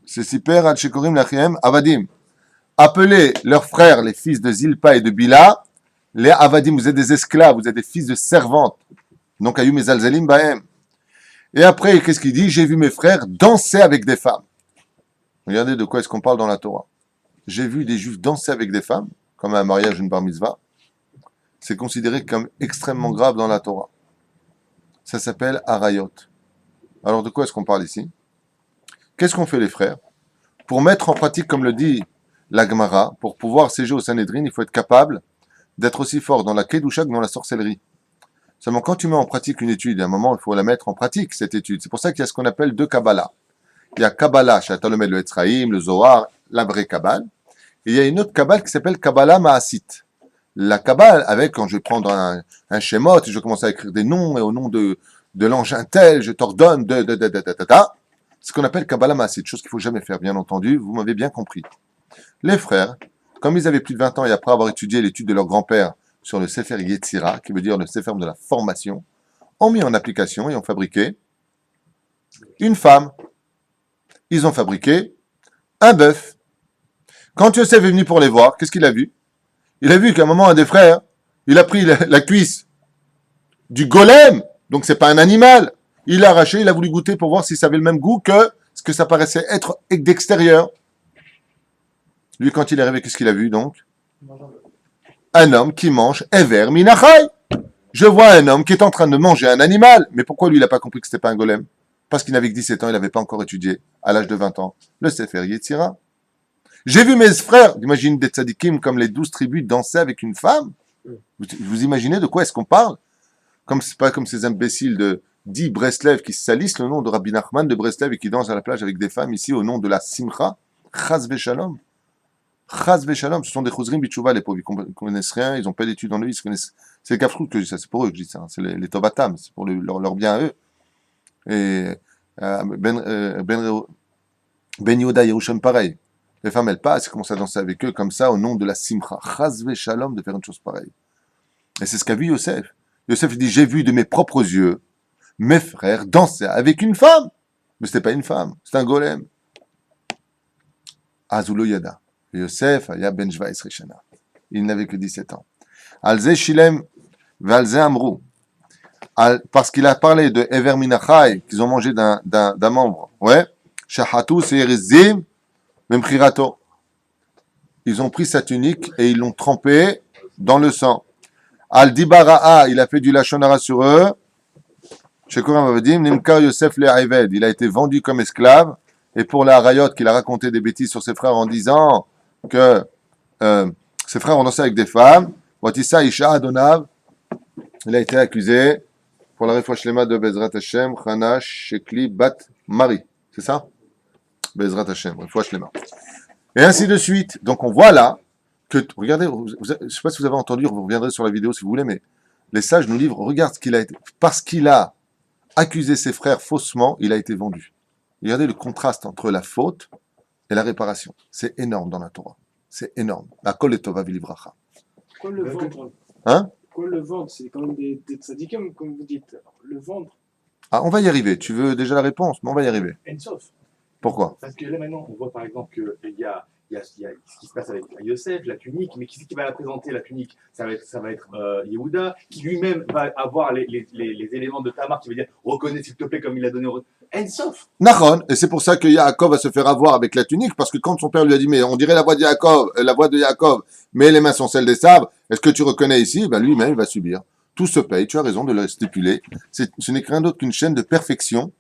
C'est Siper al Shekorim Lachem Avadim. Appeler leurs frères, les fils de Zilpa et de Bila, les Avadim, vous êtes des esclaves, vous êtes des fils de servantes. Donc, Ayum et Alzalim Bahem. Et après, qu'est-ce qu'il dit? J'ai vu mes frères danser avec des femmes. Regardez de quoi est-ce qu'on parle dans la Torah. J'ai vu des juifs danser avec des femmes, comme un mariage, une bar mitzvah. C'est considéré comme extrêmement grave dans la Torah. Ça s'appelle Arayot. Alors de quoi est-ce qu'on parle ici? Qu'est-ce qu'ont fait les frères? Pour mettre en pratique, comme le dit la Gemara, pour pouvoir siéger au Sanhedrin, il faut être capable d'être aussi fort dans la Kedusha que dans la sorcellerie. Seulement quand tu mets en pratique une étude, à un moment il faut la mettre en pratique, cette étude. C'est pour ça qu'il y a ce qu'on appelle 2 Kabbalah. Il y a Kabbalah, Shatalomed le Etzraïm, le Zohar, la vraie Kabbale. Et il y a une autre Kabbale qui s'appelle Kabbalah Maasit. La Kabbale, avec, quand je vais prendre un Shemot, et je commence à écrire des noms, et au nom de l'engin tel, je t'ordonne ce qu'on appelle Kabbalah Maasit, chose qu'il ne faut jamais faire, bien entendu, vous m'avez bien compris. Les frères, comme ils avaient plus de 20 ans et après avoir étudié l'étude de leur grand-père sur le Sefer Yetzira, qui veut dire le Sefer de la formation, ont mis en application et ont fabriqué une femme. Ils ont fabriqué un bœuf. Quand Yosef est venu pour les voir, qu'est-ce qu'il a vu? Il a vu qu'à un moment, un des frères, il a pris la cuisse du golem, donc c'est pas un animal. Il l'a arraché, il a voulu goûter pour voir si ça avait le même goût que ce que ça paraissait être d'extérieur. Lui, quand il est arrivé, qu'est-ce qu'il a vu donc? Un homme qui mange Ever Minachai. Je vois un homme qui est en train de manger un animal. Mais pourquoi lui, il n'a pas compris que c'était pas un golem? Parce qu'il n'avait que 17 ans, il n'avait pas encore étudié, à l'âge de 20 ans, le Sefer Yetzira. J'ai vu mes frères, imagine des tzadikim comme les 12 tribus danser avec une femme. Vous imaginez de quoi est-ce qu'on parle? Comme c'est pas comme ces imbéciles de 10 Breslev qui salissent le nom de Rabbi Nachman de Breslev et qui dansent à la plage avec des femmes ici au nom de la Simcha. Chaz Veshalom. Chaz Veshalom. Ce sont des Chozrim Bitchouva, les pauvres. Ils connaissent rien, ils n'ont pas d'études dans le vie. C'est les Kafrout que je dis ça, c'est pour eux que je dis ça. C'est les Tovatam, c'est pour leur bien à eux. Et Ben Yehuda Yerushalm, pareil. Les femmes, elles passent, elles commencent à danser avec eux comme ça au nom de la Simcha. Chaz Veshalom de faire une chose pareille. Et c'est ce qu'a vu Yosef. Yosef dit, j'ai vu de mes propres yeux mes frères danser avec une femme. Mais c'était pas une femme, c'était un golem. Azulo Yada. Yosef, Aya Ben 17 Shana. Il n'avait que 17 ans. Alze Shilem, Valze Amrou. Parce qu'il a parlé de Ever Minachai, qu'ils ont mangé d'un membre. Ouais. Shahatu Seirizim, Memchirato. Ils ont pris sa tunique et ils l'ont trempée dans le sang. Al-Dibara'a, il a fait du lachonara sur eux. Shekoram Avadim, Nimkar Yosef le Aived, il a été vendu comme esclave. Et pour la Harayot, qu'il a raconté des bêtises sur ses frères en disant que ses frères ont dansé avec des femmes. Watissa Isha Adonav, il a été accusé pour la refouach lema de Bezrat Hashem, Chana Shekli Bat Mari. C'est ça? Bezrat Hashem, refouach lema. Et ainsi de suite. Donc on voit là que, regardez, je ne sais pas si vous avez entendu, vous reviendrez sur la vidéo si vous voulez, mais les sages nous livrent, regarde ce qu'il a été, parce qu'il a accusé ses frères faussement, il a été vendu. Regardez le contraste entre la faute et la réparation. C'est énorme dans la Torah. C'est énorme. La kol et tova v'livracha. Quoi le vendre? Hein? Quoi le vendre? C'est quand même des tzadikim, comme vous dites. Alors, le vendre. Ah, on va y arriver. Tu veux déjà la réponse, mais on va y arriver. Ensof. Pourquoi? Parce que là maintenant, on voit par exemple qu'il y a ce qui se passe avec Yosef, la tunique, mais qui c'est qui va la présenter, la tunique? Ça va être Yehuda, qui lui-même va avoir les éléments de Tamar, qui veut dire reconnais s'il te plaît comme il a donné au Ensof. Nachon, et c'est pour ça que Yaakov va se faire avoir avec la tunique, parce que quand son père lui a dit, mais on dirait la voix de Yaakov, mais les mains sont celles des sabres, est-ce que tu reconnais ici? Ben lui-même, il va subir. Tout se paye, tu as raison de le stipuler. Ce n'est rien d'autre qu'une chaîne de perfection,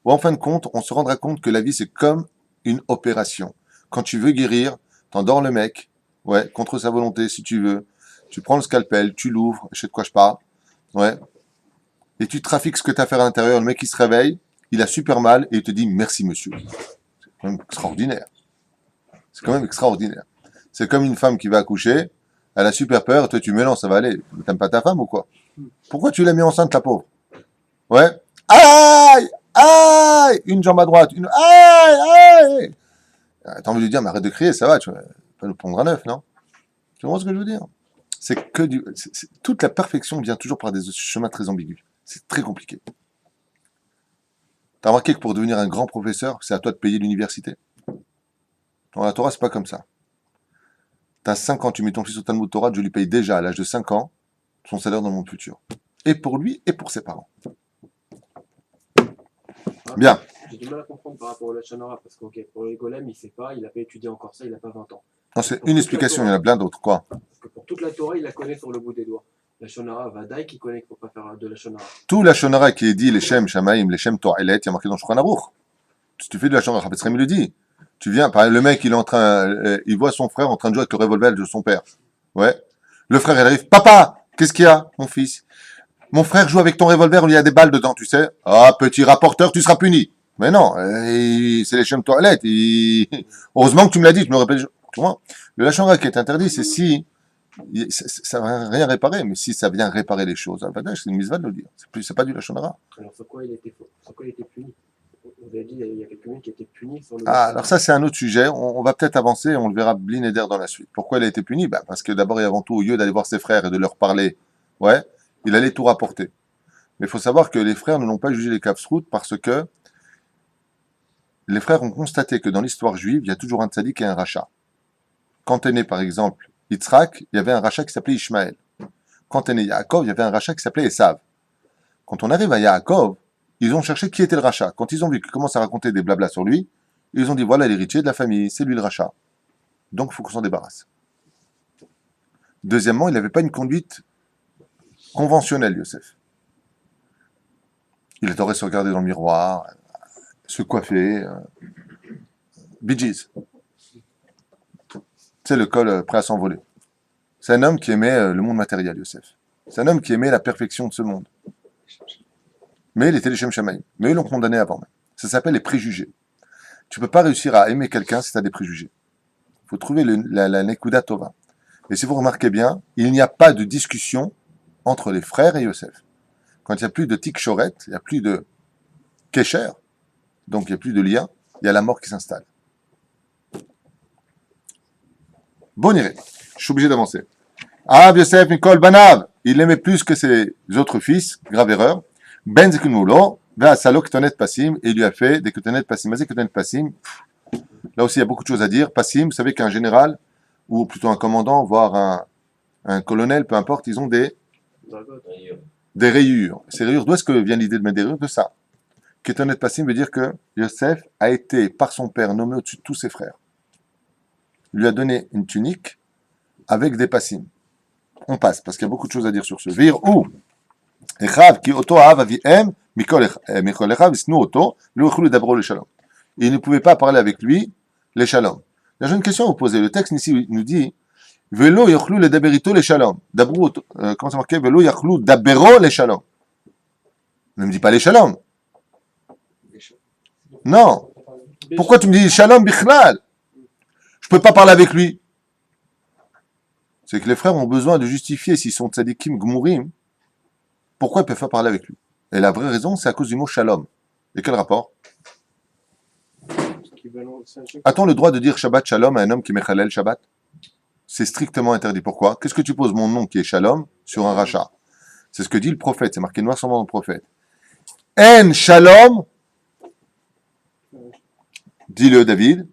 où en fin de compte, on se rendra compte que la vie, c'est comme une opération. Quand tu veux guérir, t'endors le mec, ouais, contre sa volonté, si tu veux. Tu prends le scalpel, tu l'ouvres, je sais de quoi je parle, ouais. Et tu trafiques ce que tu as à faire à l'intérieur, le mec il se réveille, il a super mal, et il te dit merci monsieur. C'est quand même extraordinaire. C'est quand même extraordinaire. C'est comme une femme qui va accoucher, elle a super peur, et toi tu me lances, ça va aller. T'aimes pas ta femme ou quoi? Pourquoi tu l'as mis enceinte, la pauvre? Ouais. Aïe! Aïe! Une jambe à droite, une aïe! Aïe! T'as envie de lui dire, mais arrête de crier, ça va, tu vas pas nous prendre à neuf, non? Tu vois ce que je veux dire? C'est que toute la perfection vient toujours par des chemins très ambigus. C'est très compliqué. T'as remarqué que pour devenir un grand professeur, c'est à toi de payer l'université? Dans la Torah, c'est pas comme ça. T'as 5 ans, tu mets ton fils au Talmud Torah, je lui paye déjà à l'âge de 5 ans son salaire dans le monde futur. Et pour lui, et pour ses parents. Bien. J'ai du mal à comprendre par rapport au Lachonara, parce que pour les golems, il ne sait pas, il n'a pas étudié encore ça, il n'a pas 20 ans. Non, c'est une explication, il y en a plein d'autres, quoi. Parce que pour toute la Torah, il la connaît sur le bout des doigts. Lachonara, Vadaï qui connaît qu'il ne faut pas faire de Lachonara. Tout la Shonara qui est dit, les Shem, Shamaïm, les Shem, To'elet, il y a marqué dans Shulchan Aruch. Si tu fais de la Shonara, Chavetz Chaim il le dit. Tu viens, par exemple, le mec, il est en train, il voit son frère en train de jouer avec le revolver de son père. Ouais. Le frère, il arrive, papa, qu'est-ce qu'il y a, mon fils? Mon frère joue avec ton revolver, il y a des balles dedans, tu sais. Ah, petit rapporteur, tu seras puni. Mais non, c'est les Shem Toilette. Heureusement que tu me l'as dit, tu me le répètes. Tu vois, le Lachonara qui est interdit, c'est si ça ne va rien réparer, mais si ça vient réparer les choses, c'est une misva de le dire. C'est pas du Lachonara. Alors, sur quoi il était faux? Sur quoi il était puni? Vous avez dit il y a quelqu'un qui a été puni sur le. Ah, alors ça, c'est un autre sujet. On va peut-être avancer, on le verra blinéder dans la suite. Pourquoi il a été puni? Parce que d'abord et avant tout, au lieu d'aller voir ses frères et de leur parler, ouais, il allait tout rapporter. Mais il faut savoir que les frères ne l'ont pas jugé les Kafsrout parce que les frères ont constaté que dans l'histoire juive, il y a toujours un tzaddik et un rachat. Quand est né, par exemple, Yitzhak, il y avait un rachat qui s'appelait Ishmaël. Quand est né Yaakov, il y avait un rachat qui s'appelait Esav. Quand on arrive à Yaakov, ils ont cherché qui était le rachat. Quand ils ont vu qu'il commence à raconter des blablas sur lui, ils ont dit voilà l'héritier de la famille, c'est lui le rachat. Donc il faut qu'on s'en débarrasse. Deuxièmement, il n'avait pas une conduite conventionnelle, Yosef. Il adorait se regarder dans le miroir, se coiffer, Bee Gees. C'est le col prêt à s'envoler. C'est un homme qui aimait le monde matériel, Yosef. C'est un homme qui aimait la perfection de ce monde. Mais il était les Shem Shamaim. Mais ils l'ont condamné avant même. Ça s'appelle les préjugés. Tu peux pas réussir à aimer quelqu'un si tu as des préjugés. Il faut trouver la Nekuda Tova. Et si vous remarquez bien, il n'y a pas de discussion entre les frères et Yosef. Quand il n'y a plus de tikchoret, il n'y a plus de kesher, donc il n'y a plus de lien, il y a la mort qui s'installe. Bon, iré. Je suis obligé d'avancer. Ah, Yosef, Mikol, Banav. Il l'aimait plus que ses autres fils, grave erreur. Ben Zekunoulo, va Salo Ketonet Passim, et il lui a fait des Ketonet Passim. Vas-y, Ketonet Passim. Là aussi, il y a beaucoup de choses à dire. Passim, vous savez qu'un général, ou plutôt un commandant, voire un colonel, peu importe, ils ont des rayures. Ces rayures, d'où est-ce que vient l'idée de mettre des rayures? De ça. Ketonet Passim veut dire que Yosef a été, par son père, nommé au-dessus de tous ses frères. Il lui a donné une tunique avec des passim. On passe, parce qu'il y a beaucoup de choses à dire sur ce. Vir ou Echav ki oto av aviem mikol echav isnu oto lo yachlu d'abro le shalom. Il ne pouvait pas parler avec lui les shalom. Là, j'ai une question à vous poser. Le texte ici nous dit velo yachlu le daberito les shalom. Dabro, comment c'est marqué? Velo yachlu dabero les shalom. Ne me dis pas les shalom. Non. Pourquoi tu me dis shalom bichlal? Je peux pas parler avec lui. C'est que les frères ont besoin de justifier s'ils sont tzadikim gmurim. Pourquoi ils peuvent pas parler avec lui? Et la vraie raison, c'est à cause du mot shalom. Et quel rapport? A-t-on le droit de dire Shabbat Shalom à un homme qui mechalel Shabbat? C'est strictement interdit. Pourquoi? Qu'est-ce que tu poses mon nom qui est Shalom sur un rachat? C'est ce que dit le prophète. C'est marqué noir sur blanc dans le prophète. En Shalom, dis-le David.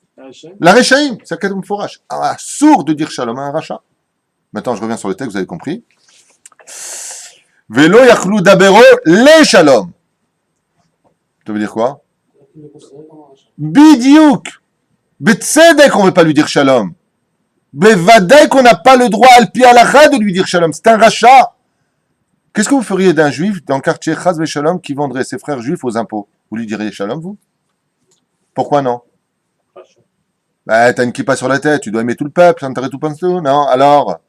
La Rechaim, c'est un kadum forash. Ah, sourd de dire Shalom à un rachat. Maintenant, je reviens sur le texte, vous avez compris. Velo yachlou dabero les Shalom. Ça veut dire quoi? Bidiouk. Betsedek, on ne veut pas lui dire Shalom. Bevadek, on n'a pas le droit al-pi alacha de lui dire Shalom. C'est un rachat. Qu'est-ce que vous feriez d'un juif dans le quartier Chaz ve Shalom qui vendrait ses frères juifs aux impôts? Vous lui diriez Shalom, vous? Pourquoi non? Bah, t'as une kippa sur la tête, tu dois aimer tout le peuple, ça t'arrête tout pinceau, non? Alors,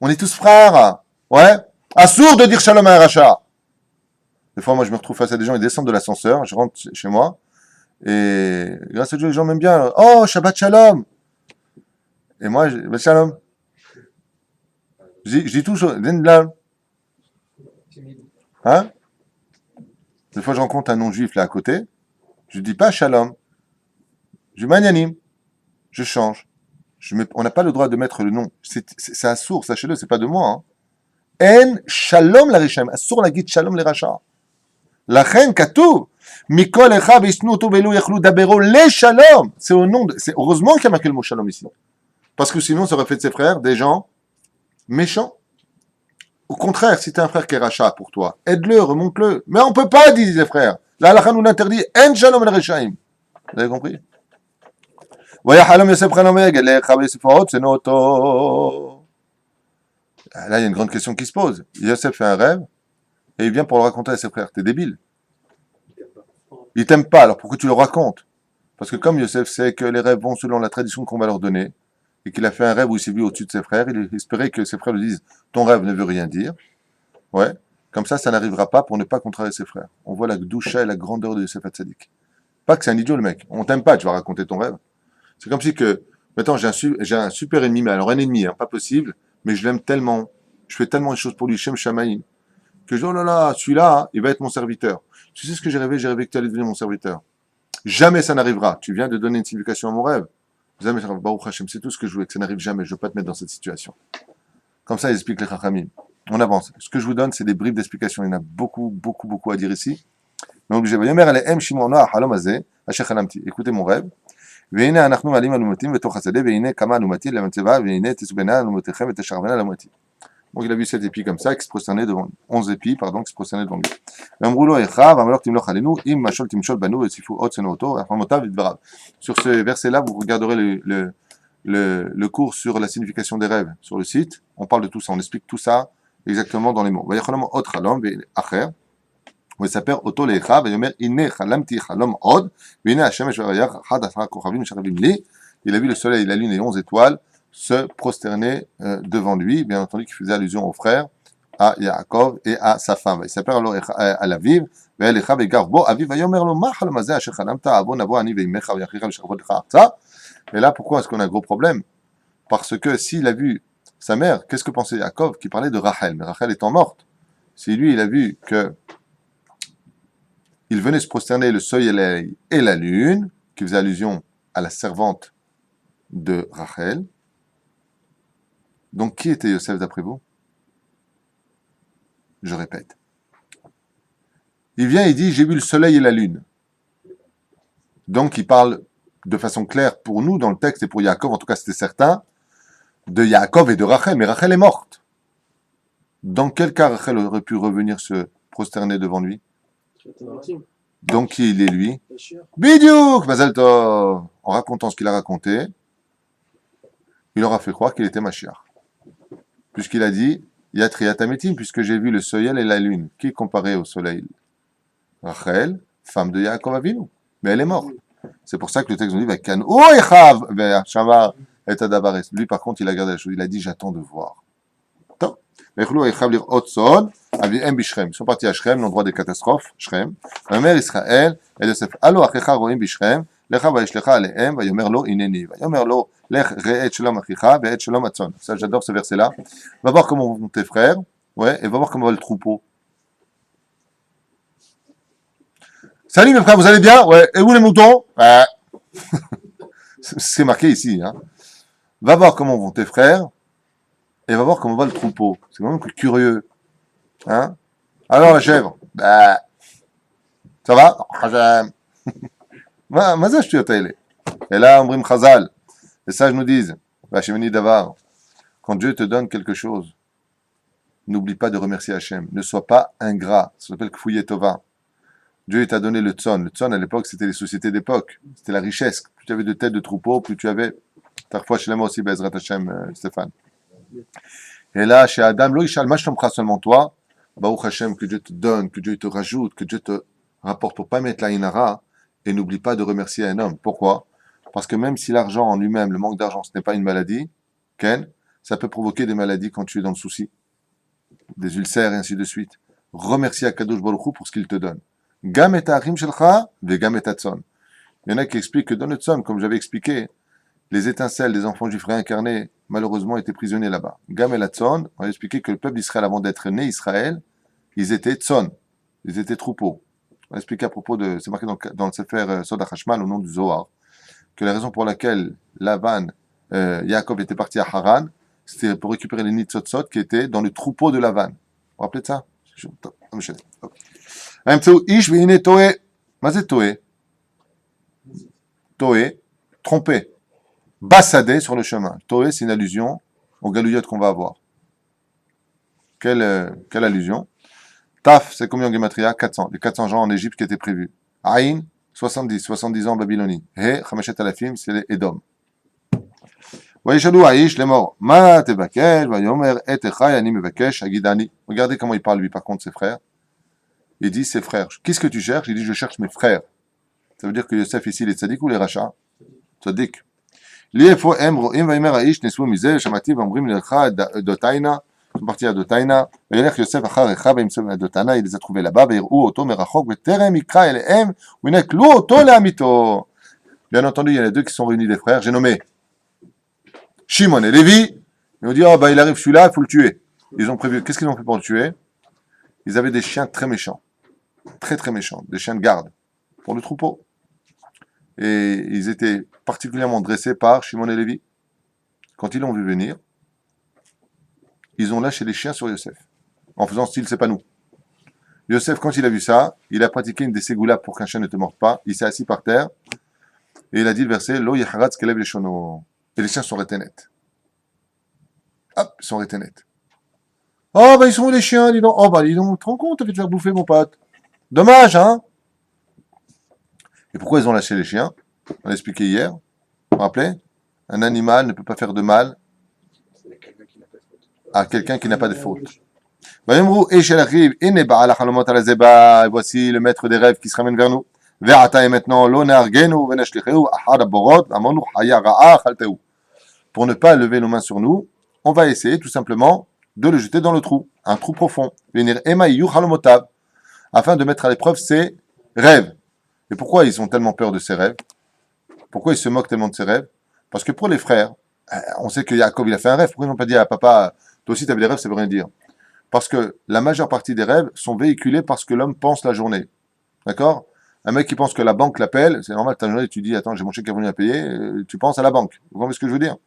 on est tous frères, ouais? Assourd de dire Shalom à un rachat. Des fois, moi, je me retrouve face à des gens, ils descendent de l'ascenseur, je rentre chez moi, et grâce à Dieu, les gens m'aiment bien. Oh, Shabbat Shalom! Et moi, Shabbat Shalom. Je dis tout, hein? Des fois, je rencontre un non-juif là à côté, je dis pas Shalom, je dis Manyanim. Je change. On n'a pas le droit de mettre le nom. C'est assour, sachez-le, c'est pas de moi. En shalom la rishem. Assour la guide shalom les rachats. La reine katou. Mikol echa vishnu to velo yachlu dabero les shalom. C'est au nom c'est heureusement qu'il y a marqué le mot shalom ici. Parce que sinon, ça aurait fait de ses frères des gens méchants. Au contraire, si tu as un frère qui est rachat pour toi, aide-le, remonte-le. Mais on peut pas, disent les frères. La halakha nous l'interdit. En shalom la rishem. Vous avez compris? Là, il y a une grande question qui se pose. Yosef fait un rêve et il vient pour le raconter à ses frères. T'es débile. Il t'aime pas, alors pourquoi tu le racontes? Parce que comme Yosef sait que les rêves vont selon la tradition qu'on va leur donner et qu'il a fait un rêve où il s'est vu au-dessus de ses frères, il espérait que ses frères lui disent ton rêve ne veut rien dire. Ouais. Comme ça n'arrivera pas pour ne pas contrarier ses frères. On voit la gdoucha et la grandeur de Yosef Hatzadik. Pas que c'est un idiot le mec. On t'aime pas, tu vas raconter ton rêve. C'est comme si que, maintenant, j'ai un super ennemi, mais alors un ennemi, hein, pas possible, mais je l'aime tellement, je fais tellement de choses pour lui, Shem Shamaïm, que je dis, oh là là, celui-là, hein, il va être mon serviteur. Tu sais ce que j'ai rêvé que tu allais devenir mon serviteur. Jamais ça n'arrivera. Tu viens de donner une signification à mon rêve. Jamais ça n'arrivera. Baruch Hashem, c'est tout ce que je voulais, que ça n'arrive jamais. Je ne veux pas te mettre dans cette situation. Comme ça, ils expliquent les Chachamim. On avance. Ce que je vous donne, c'est des bribes d'explications. Il y en a beaucoup, beaucoup, beaucoup à dire ici. Mais obligé. Écoutez mon rêve. והנה אנחנו מעלים אלומתים בתוך השדה, והנה כמה אלומתים למצבה, והנה תסבנה אלומתיכם ותשרבנה אלומתי. Donc il a vu 7 épis comme ça, qui se prosternaient devant 11 épis, pardon, qui se prosternaient devant lui. ואמרו לו, איכה, ואמלוך תמלוך עלינו, אם משול תמשול בנו, וציפו עוד צנועותו, רחמותיו ודבריו. Sur ce verset-là, vous regarderez le cours sur la signification des rêves sur le site. On parle de tout ça, on explique tout ça exactement dans les mots. ויחלום עוד חלום אחר. ויספר אותו לאחיו, ויאמר, הנה חלמתי חלום עוד, והנה השמש והירח, 11 כוכבים שרבים לי. Il a vu le soleil, la lune et 11 étoiles se prosterner devant lui, bien entendu qui faisait allusion aux frères, à Yaakov et à sa femme. Il s'appelle alors à la vive, et là pourquoi est-ce qu'on a un gros problème? Parce que s'il a vu sa mère, qu'est-ce que pensait Yaakov qui parlait de Rachel? Mais Rachel étant morte, si lui il a vu que il venait se prosterner le soleil et la lune, qui faisait allusion à la servante de Rachel, donc qui était Yosef d'après vous? Je répète. Il vient et dit, j'ai vu le soleil et la lune. Donc il parle de façon claire pour nous dans le texte et pour Yaakov, en tout cas c'était certain, de Yaakov et de Rachel, mais Rachel est morte. Dans quel cas Rachel aurait pu revenir se prosterner devant lui? Donc qui il est lui? Bidiouk, Mazal Tov. En racontant ce qu'il a raconté, il aura fait croire qu'il était Mashiach. Puisqu'il a dit, Yatriatametim, puisque j'ai vu le soleil et la lune. Qui est comparé au soleil? Rachel, femme de Yaakov Avinu. Mais elle est morte. C'est pour ça que le texte nous dit, Vakan Oechav, Shama et Adabares. Lui, par contre, il a gardé la chose. Il a dit, j'attends de voir. Ils sont partis à Shrem, l'endroit des catastrophes, Shrem. Ma mère Israël, et Yosef, Allo achecha roim bishrem, lecha vaishlecha alehem, vayomer lo ineni, vayomer lo lech re'et shalom achicha, ve'et shalom atzon. Ça, j'adore ce verset-là. Va voir comment vont tes frères, ouais, et va voir comment va le troupeau. Salut mes frères, vous allez bien? Ouais. Et vous les moutons? Ouais. C'est marqué ici, hein. Va voir comment vont tes frères, et va voir comment va le troupeau. C'est quand même curieux. Hein? Alors la chèvre, bah, ça va? מה השטויות האלה? Et là, Omrim Chazal, les sages nous disent, Vashemini Davar, quand Dieu te donne quelque chose, n'oublie pas de remercier Hachem. Ne sois pas ingrat. Ça s'appelle Kfouye Tova. Dieu t'a donné le tzon. Le tzon, à l'époque, c'était les sociétés d'époque. C'était la richesse. Plus tu avais de têtes de troupeaux, plus tu avais. Parfois, chez les aussi, Bezrat Hachem, Stéphane. Et là, chez Adam, Lo Ishal, Mashtomcha seulement toi, Baruch Hashem, que Dieu te donne, que Dieu te rajoute, que Dieu te rapporte pour pas mettre la inara, et n'oublie pas de remercier un homme. Pourquoi? Parce que même si l'argent en lui-même, le manque d'argent, ce n'est pas une maladie, Ken, ça peut provoquer des maladies quand tu es dans le souci, des ulcères et ainsi de suite. Remercie Akadosh Baruch Hu pour ce qu'il te donne. Gam et harim shelcha, ve gam et tzon. Il y en a qui expliquent que dans le tzon, comme j'avais expliqué, les étincelles des enfants juifs réincarnés, malheureusement, étaient prisonniers là-bas. Gam et la tzon, on a expliqué que le peuple d'Israël, avant d'être né Israël, ils étaient tzon, ils étaient troupeaux. On a expliqué à propos de, c'est marqué dans le Sefer Sod HaChashmal, au nom du Zohar, que la raison pour laquelle Lavan, Yaakov était parti à Haran, c'était pour récupérer les nitzotzot qui étaient dans le troupeau de Lavan. Vous vous rappelez de ça? Ish ve'ine toé. Mazé toé? Toé, trompé. Bassadé sur le chemin. Toé, c'est une allusion au galouyot qu'on va avoir. Quelle allusion? Taf, c'est combien en Gematria? 400. Les 400 gens en Égypte qui étaient prévus. Aïn, 70 ans en Babylonie. He, Chamachet Alafim, c'est les Edom. Aïch, les morts. Ma tebakesh, vayomer et echai ani mevakesh agidani. Regardez comment il parle lui par contre ses frères. Il dit ses frères. Qu'est-ce que tu cherches? Il dit je cherche mes frères. Ça veut dire que Yosef ici il est tzaddik ou les rachats? Tzaddik. Liefo em roim vayomer aïch nesou mizel shamati vamrim lecha dotaina. Ils sont partis à Dotaina. Yosef achar echa vaimsem à Dotaina. Il les a trouvés là-bas. Veirou oto merachok veterem ikra elehem uineklu oto leamito. Bien entendu, il y en a deux qui sont réunis des frères. J'ai nommé Shimon et Lévi, ils ont dit, oh, bah, il arrive celui-là, il faut le tuer. Ils ont prévu, qu'est-ce qu'ils ont fait pour le tuer? Ils avaient des chiens très méchants. Très, très méchants. Des chiens de garde. Pour le troupeau. Et ils étaient particulièrement dressés par Shimon et Lévi. Quand ils l'ont vu venir, ils ont lâché les chiens sur Yosef. En faisant style, c'est pas nous. Yosef, quand il a vu ça, il a pratiqué une des ségoulas pour qu'un chien ne te morde pas. Il s'est assis par terre. Et il a dit le verset, Lo yaharatz kelev leshono. Et les chiens sont restés nets. Hop, ils sont restés nets. Oh, bah, ils sont où les chiens, dis donc? Oh, bah, dis donc, tu te rends compte, t'as fait te faire bouffer, mon pote. Dommage, hein? Et pourquoi ils ont lâché les chiens? On l'a expliqué hier. Vous vous rappelez? Un animal ne peut pas faire de mal à quelqu'un qui n'a pas de faute. Et voici le maître des rêves qui se ramène vers nous. pour ne pas lever nos mains sur nous, on va essayer tout simplement de le jeter dans le trou, un trou profond. Venir emayu halomotav, afin de mettre à l'épreuve ses rêves. Et pourquoi ils ont tellement peur de ces rêves? Pourquoi ils se moquent tellement de ces rêves? Parce que pour les frères, on sait que Yaakov il a fait un rêve. Pourquoi ils n'ont pas dit à papa, toi aussi tu avais des rêves, ça veut rien dire? Parce que la majeure partie des rêves sont véhiculés parce que l'homme pense la journée. D'accord? Un mec qui pense que la banque l'appelle, c'est normal, ta journée, tu dis, attends, j'ai mon chèque qui est venu à payer, tu penses à la banque. Vous comprenez ce que je veux dire?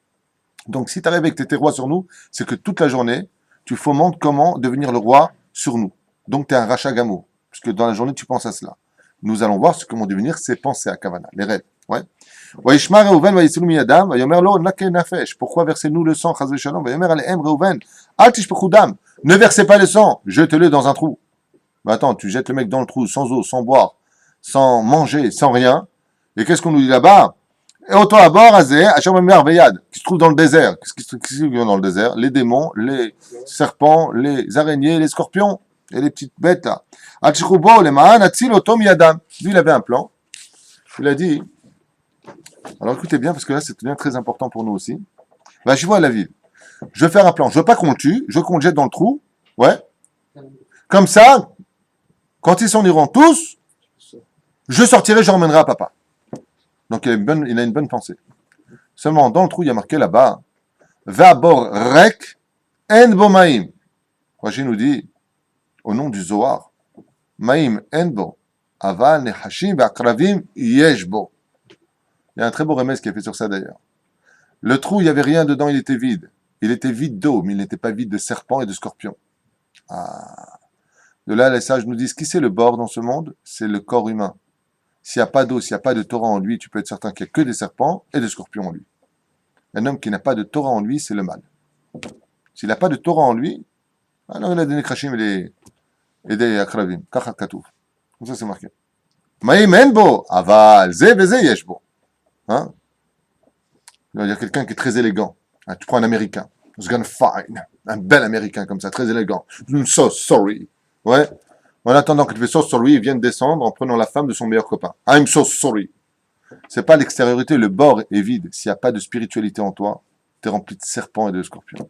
Donc, si tu arrives avec tes rois sur nous, c'est que toute la journée, tu fomentes comment devenir le roi sur nous. Donc, tu es un rachat gamour. Parce que dans la journée, tu penses à cela. Nous allons voir ce comment devenir, c'est penser à Kavana, les rêves. Ouais. Pourquoi versez-nous le sang? Ne versez pas le sang, jetez-le dans un trou. Mais attends, tu jettes le mec dans le trou, sans eau, sans boire, sans manger, sans rien. Et qu'est-ce qu'on nous dit là-bas? Et autant à bord, Azé, qui se trouve dans le désert. Qu'est-ce qui se trouve dans le désert? Les démons, les serpents, les araignées, les scorpions, et les petites bêtes là. Lui, il avait un plan. Il a dit, alors écoutez bien, parce que là, c'est bien très important pour nous aussi. Bah, je vois à la ville. Je vais faire un plan. Je veux pas qu'on le tue, je veux qu'on le jette dans le trou. Ouais. Comme ça, quand ils s'en iront tous, je sortirai, je ramènerai à papa. Donc il a une bonne pensée. Seulement, dans le trou, il y a marqué là-bas, Vabor rek en bo maïm. Rachid nous dit, au nom du Zohar, maïm en bo, aval nechashim ve'akravim yesh bo. Il y a un très beau remède qui est fait sur ça d'ailleurs. Le trou, il n'y avait rien dedans, il était vide. Il était vide d'eau, mais il n'était pas vide de serpents et de scorpions. Ah. De là, les sages nous disent, qui c'est le bord dans ce monde? C'est le corps humain. S'il n'y a pas d'eau, s'il n'y a pas de Torah en lui, tu peux être certain qu'il n'y a que des serpents et des scorpions en lui. Un homme qui n'a pas de Torah en lui, c'est le mal. S'il n'a pas de Torah en lui, alors il a des nekrashim et des akravim. Kachat katouf. Comme ça, c'est marqué. Maïm enbo, aval, ze veze yeshbo. Hein? Il y a quelqu'un qui est très élégant. Ah, tu prends un américain. Sgan fine. Un bel américain comme ça, très élégant. So sorry. Ouais. En attendant que tu fais so sorry, il vient de descendre en prenant la femme de son meilleur copain. I'm so sorry. C'est pas l'extériorité, le bord est vide. S'il n'y a pas de spiritualité en toi, tu es rempli de serpents et de scorpions.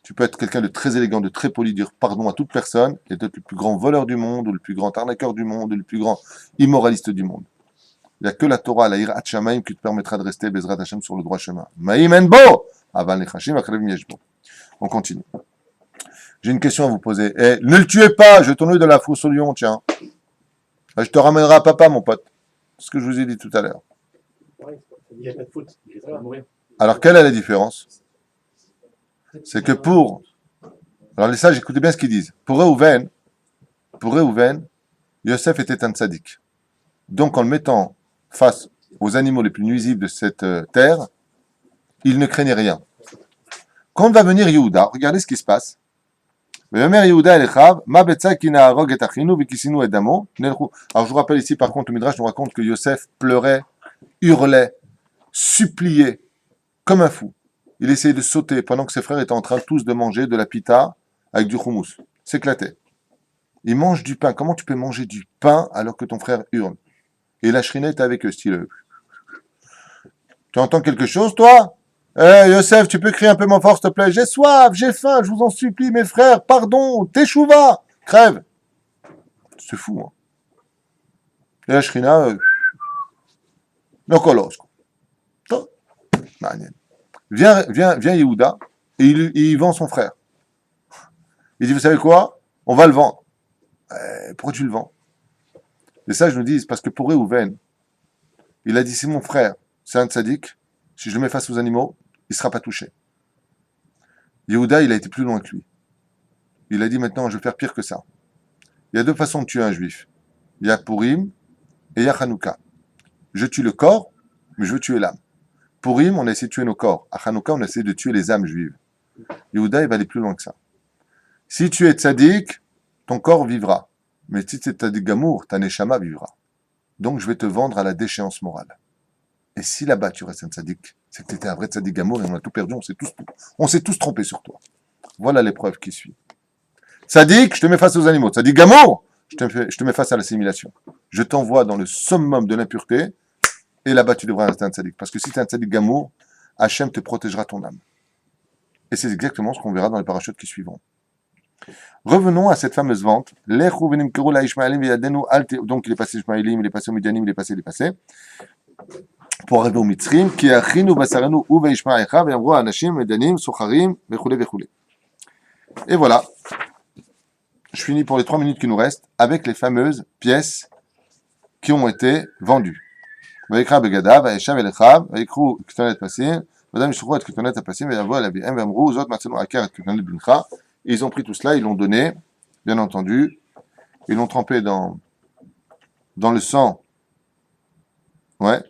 Tu peux être quelqu'un de très élégant, de très poli, dire pardon à toute personne, et être le plus grand voleur du monde, ou le plus grand arnaqueur du monde, ou le plus grand immoraliste du monde. Il n'y a que la Torah, la Hirat Shamaim, qui te permettra de rester Bezrat Hashem sur le droit chemin. Maïm enbo, aval nechashim akravim yeshbo. On continue. J'ai une question à vous poser. Eh, ne le tuez pas, jetons-le de la fosse au lion, tiens. Je te ramènerai à papa, mon pote. C'est ce que je vous ai dit tout à l'heure. Il n'y a pas de faute, il risque pas de mourir. Alors, quelle est la différence? C'est que pour... Alors, les sages, écoutez bien ce qu'ils disent. Pour Reuven, Yosef était un tzaddik. Donc, en le mettant face aux animaux les plus nuisibles de cette terre, il ne craignait rien. Quand va venir Yehuda, regardez ce qui se passe. Alors je vous rappelle ici par contre, le Midrash nous raconte que Yosef pleurait, hurlait, suppliait, comme un fou. Il essayait de sauter pendant que ses frères étaient en train tous de manger de la pita avec du houmous. S'éclatait. Il mange du pain. Comment tu peux manger du pain alors que ton frère hurle? Et la Shrina est avec eux, style. Tu entends quelque chose, toi? Yosef, tu peux crier un peu moins fort, s'il te plaît? J'ai soif, j'ai faim, je vous en supplie, mes frères, pardon, teshuva, crève. C'est fou, hein. Et la Shrina, Viens Yehuda, et il vend son frère. Il dit, vous savez quoi? On va le vendre. Pourquoi tu le vends? Les sages nous disent, parce que pour Reuven, il a dit, c'est mon frère, c'est un tzaddik, si je le mets face aux animaux, il ne sera pas touché. Yehuda, il a été plus loin que lui. Il a dit maintenant, je vais faire pire que ça. Il y a deux façons de tuer un juif. Il y a Purim et il y a Hanouka. Je tue le corps, mais je veux tuer l'âme. Purim, on a essayé de tuer nos corps. À Hanouka, on a essayé de tuer les âmes juives. Yehuda, il va aller plus loin que ça. Si tu es tzaddik, ton corps vivra. Mais si tu es tzaddik gamour, ta neshama vivra. Donc, je vais te vendre à la déchéance morale. Et si là-bas tu restes un tzaddik, c'est que tu étais un vrai tzaddik gamour et on a tout perdu, on s'est tous trompés sur toi. Voilà l'épreuve qui suit. Tzaddik, je te mets face aux animaux. Tzaddik gamour, je te mets face à l'assimilation. Je t'envoie dans le summum de l'impureté et là-bas tu devras rester un tzaddik. Parce que si tu es un tzaddik gamour, Hachem te protégera ton âme. Et c'est exactement ce qu'on verra dans les parachutes qui suivront. Revenons à cette fameuse vente. Donc il est passé Ishmaelim, il est passé au Midianim, il est passé. Pour arriver au Mitzrim, qui est Achinu Basarenu Uve Ishmaecha, Ve'amro Anashim, Midianim, Socharim, Vechoulé, Vechoulé. Et voilà. Je finis pour les 3 minutes qui nous restent avec les fameuses pièces qui ont été vendues. Vayikra Begada, Vayeshav Elechav, Vayikru Ketonet Pasim, Vadam Yishukhu et Ketonet Pasim, Vayavo Alabihem, Ve'amru, Zot Matzenu Akar et Ketonet Bincha. Ils ont pris tout cela, ils l'ont donné, bien entendu. Ils l'ont trempé dans le sang, ouais,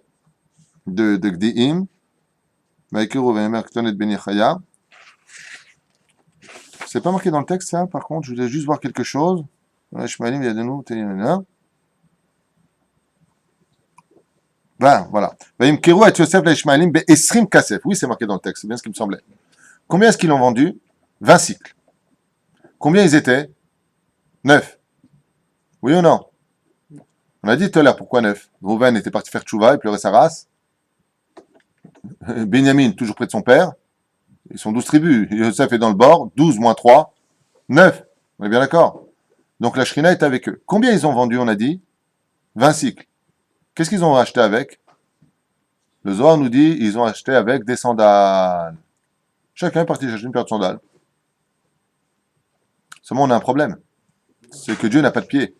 de Gdiim. Vayikru Ve'emer Ketonet Benichaya. C'est pas marqué dans le texte, ça, par contre, je voulais juste voir quelque chose. Ishmaelim, Yadenu, Teyana. Voilà. Vayimkeru et Yosef la Ishmaelim be'esrim kasef. Oui, c'est marqué dans le texte, c'est bien ce qui me semblait. Combien est-ce qu'ils l'ont vendu? 20 cycles. Combien ils étaient? 9. Oui ou non? On a dit tout à l'heure, pourquoi 9? Rouven était parti faire tchouva, il pleurait sa race. Benjamin, toujours près de son père. Ils sont 12 tribus. Yosef est dans le bord. 12 moins 3. 9. On est bien d'accord? Donc la Shrina est avec eux. Combien ils ont vendu, on a dit? 20 cycles. Qu'est-ce qu'ils ont acheté avec? Le Zohar nous dit, ils ont acheté avec des sandales. Chacun est parti chercher une paire de sandales. Seulement, on a un problème. C'est que Dieu n'a pas de pied.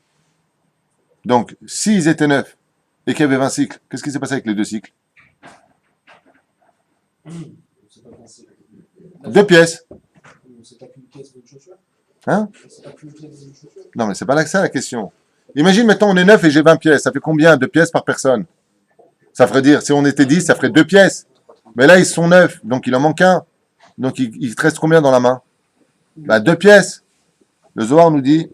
Donc, s'ils étaient 9 et qu'il y avait 20 cycles, qu'est-ce qui s'est passé avec les 2 cycles? 2 pièces. C'est pas qu'une pièce d'une chaussure. Hein? C'est pas qu'une pièce d'une chaussure. Non, mais c'est pas là que ça la question. Imagine maintenant, on est 9 et j'ai 20 pièces. Ça fait combien? 2 pièces par personne? Ça ferait dire, si on était 10, ça ferait 2 pièces. Mais là, ils sont 9, donc il en manque un. Donc, il te reste combien dans la main? 2 pièces. Le Zohar nous dit,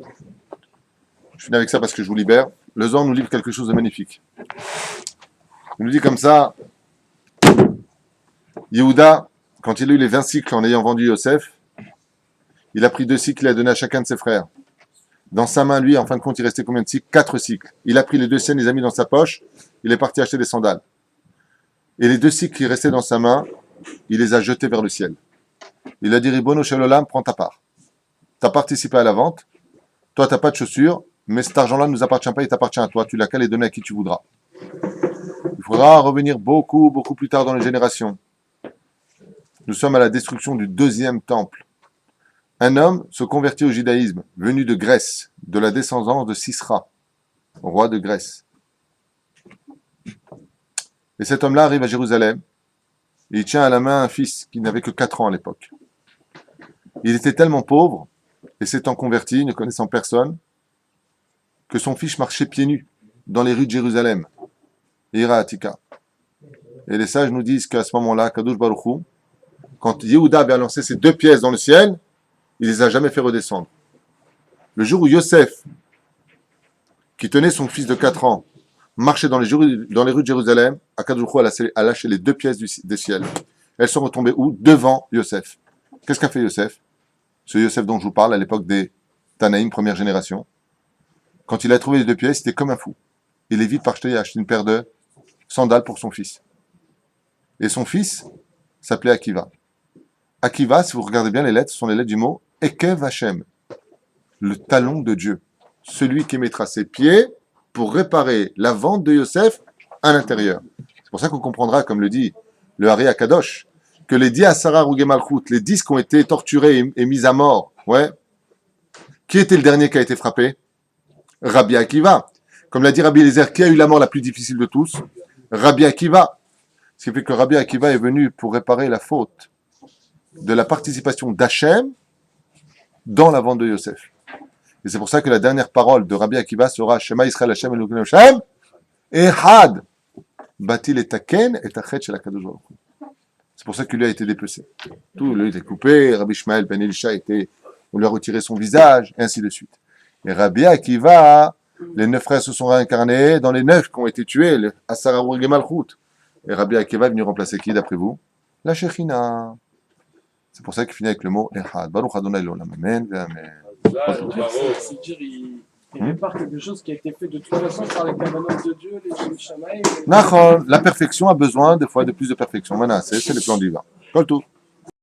je finis avec ça parce que je vous libère, le Zohar nous livre quelque chose de magnifique. Il nous dit comme ça, Yehuda, quand il a eu les 20 cycles en ayant vendu Yosef, il a pris 2 cycles et a donné à chacun de ses frères. Dans sa main, lui, en fin de compte, il restait combien de cycles? 4 cycles. Il a pris les 2 siennes, il les a mis dans sa poche, il est parti acheter des sandales. Et les 2 cycles qui restaient dans sa main, il les a jetés vers le ciel. Il a dit, Ribono Shel Olam, prends ta part. Tu as participé à la vente, toi, tu n'as pas de chaussures, mais cet argent-là ne nous appartient pas, il t'appartient à toi, tu l'as qu'à les donner à qui tu voudras. Il faudra revenir beaucoup, beaucoup plus tard dans les générations. Nous sommes à la destruction du 2e temple. Un homme se convertit au judaïsme, venu de Grèce, de la descendance de Sisra, roi de Grèce. Et cet homme-là arrive à Jérusalem, et il tient à la main un fils qui n'avait que 4 ans à l'époque. Il était tellement pauvre, et s'étant converti, ne connaissant personne, que son fils marchait pieds nus dans les rues de Jérusalem, Ira Atika. Et les sages nous disent qu'à ce moment-là, Kadosh Baruch Hu, quand Yehuda avait lancé ses 2 pièces dans le ciel, il les a jamais fait redescendre. Le jour où Yosef, qui tenait son fils de 4 ans, marchait dans les rues de Jérusalem, Akadosh Baruch Hu a lâché les 2 pièces des ciels. Elles sont retombées où? Devant Yosef. Qu'est-ce qu'a fait Yosef? Ce Yosef dont je vous parle à l'époque des Tanaïm, première génération. Quand il a trouvé les 2 pièces, il était comme un fou. Il est vite parti acheter une paire de sandales pour son fils. Et son fils s'appelait Akiva. Akiva, si vous regardez bien les lettres, ce sont les lettres du mot Ekev Hashem, le talon de Dieu. Celui qui mettra ses pieds pour réparer la vente de Yosef à l'intérieur. C'est pour ça qu'on comprendra, comme le dit le Hari Akadosh, que les 10 Asara Rougé Malchut, les 10 qui ont été torturés et mis à mort, ouais. Qui était le dernier qui a été frappé? Rabbi Akiva. Comme l'a dit Rabbi Eliezer, qui a eu la mort la plus difficile de tous? Rabbi Akiva. Ce qui fait que Rabbi Akiva est venu pour réparer la faute de la participation d'Hachem dans la vente de Yosef. Et c'est pour ça que la dernière parole de Rabbi Akiva sera Shema Yisrael Hashem Elokeinu Hashem Ehad Batil et Taken et Tachet Shel HaKadosh Baruch Hu. C'est pour ça qu'il lui a été dépecé. Tout lui a été coupé, Rabbi Ishmael ben Elisha on lui a retiré son visage, et ainsi de suite. Et Rabbi Akiva, les 9 frères se sont réincarnés dans les 9 qui ont été tués, le Asara Rougé Malchut. Et Rabbi Akiva est venu remplacer qui d'après vous? La Shechina. C'est pour ça qu'il finit avec le mot Ehad. Baruch Adonai L'Olam. Amen. Amen. C'est dire, Il répare quelque chose qui a été fait de toute façon par les cavanotes de Dieu, les Shem Shamaï. Nachon, la perfection a besoin des fois de plus de perfection. Voilà, c'est le plan divin. Kol tout.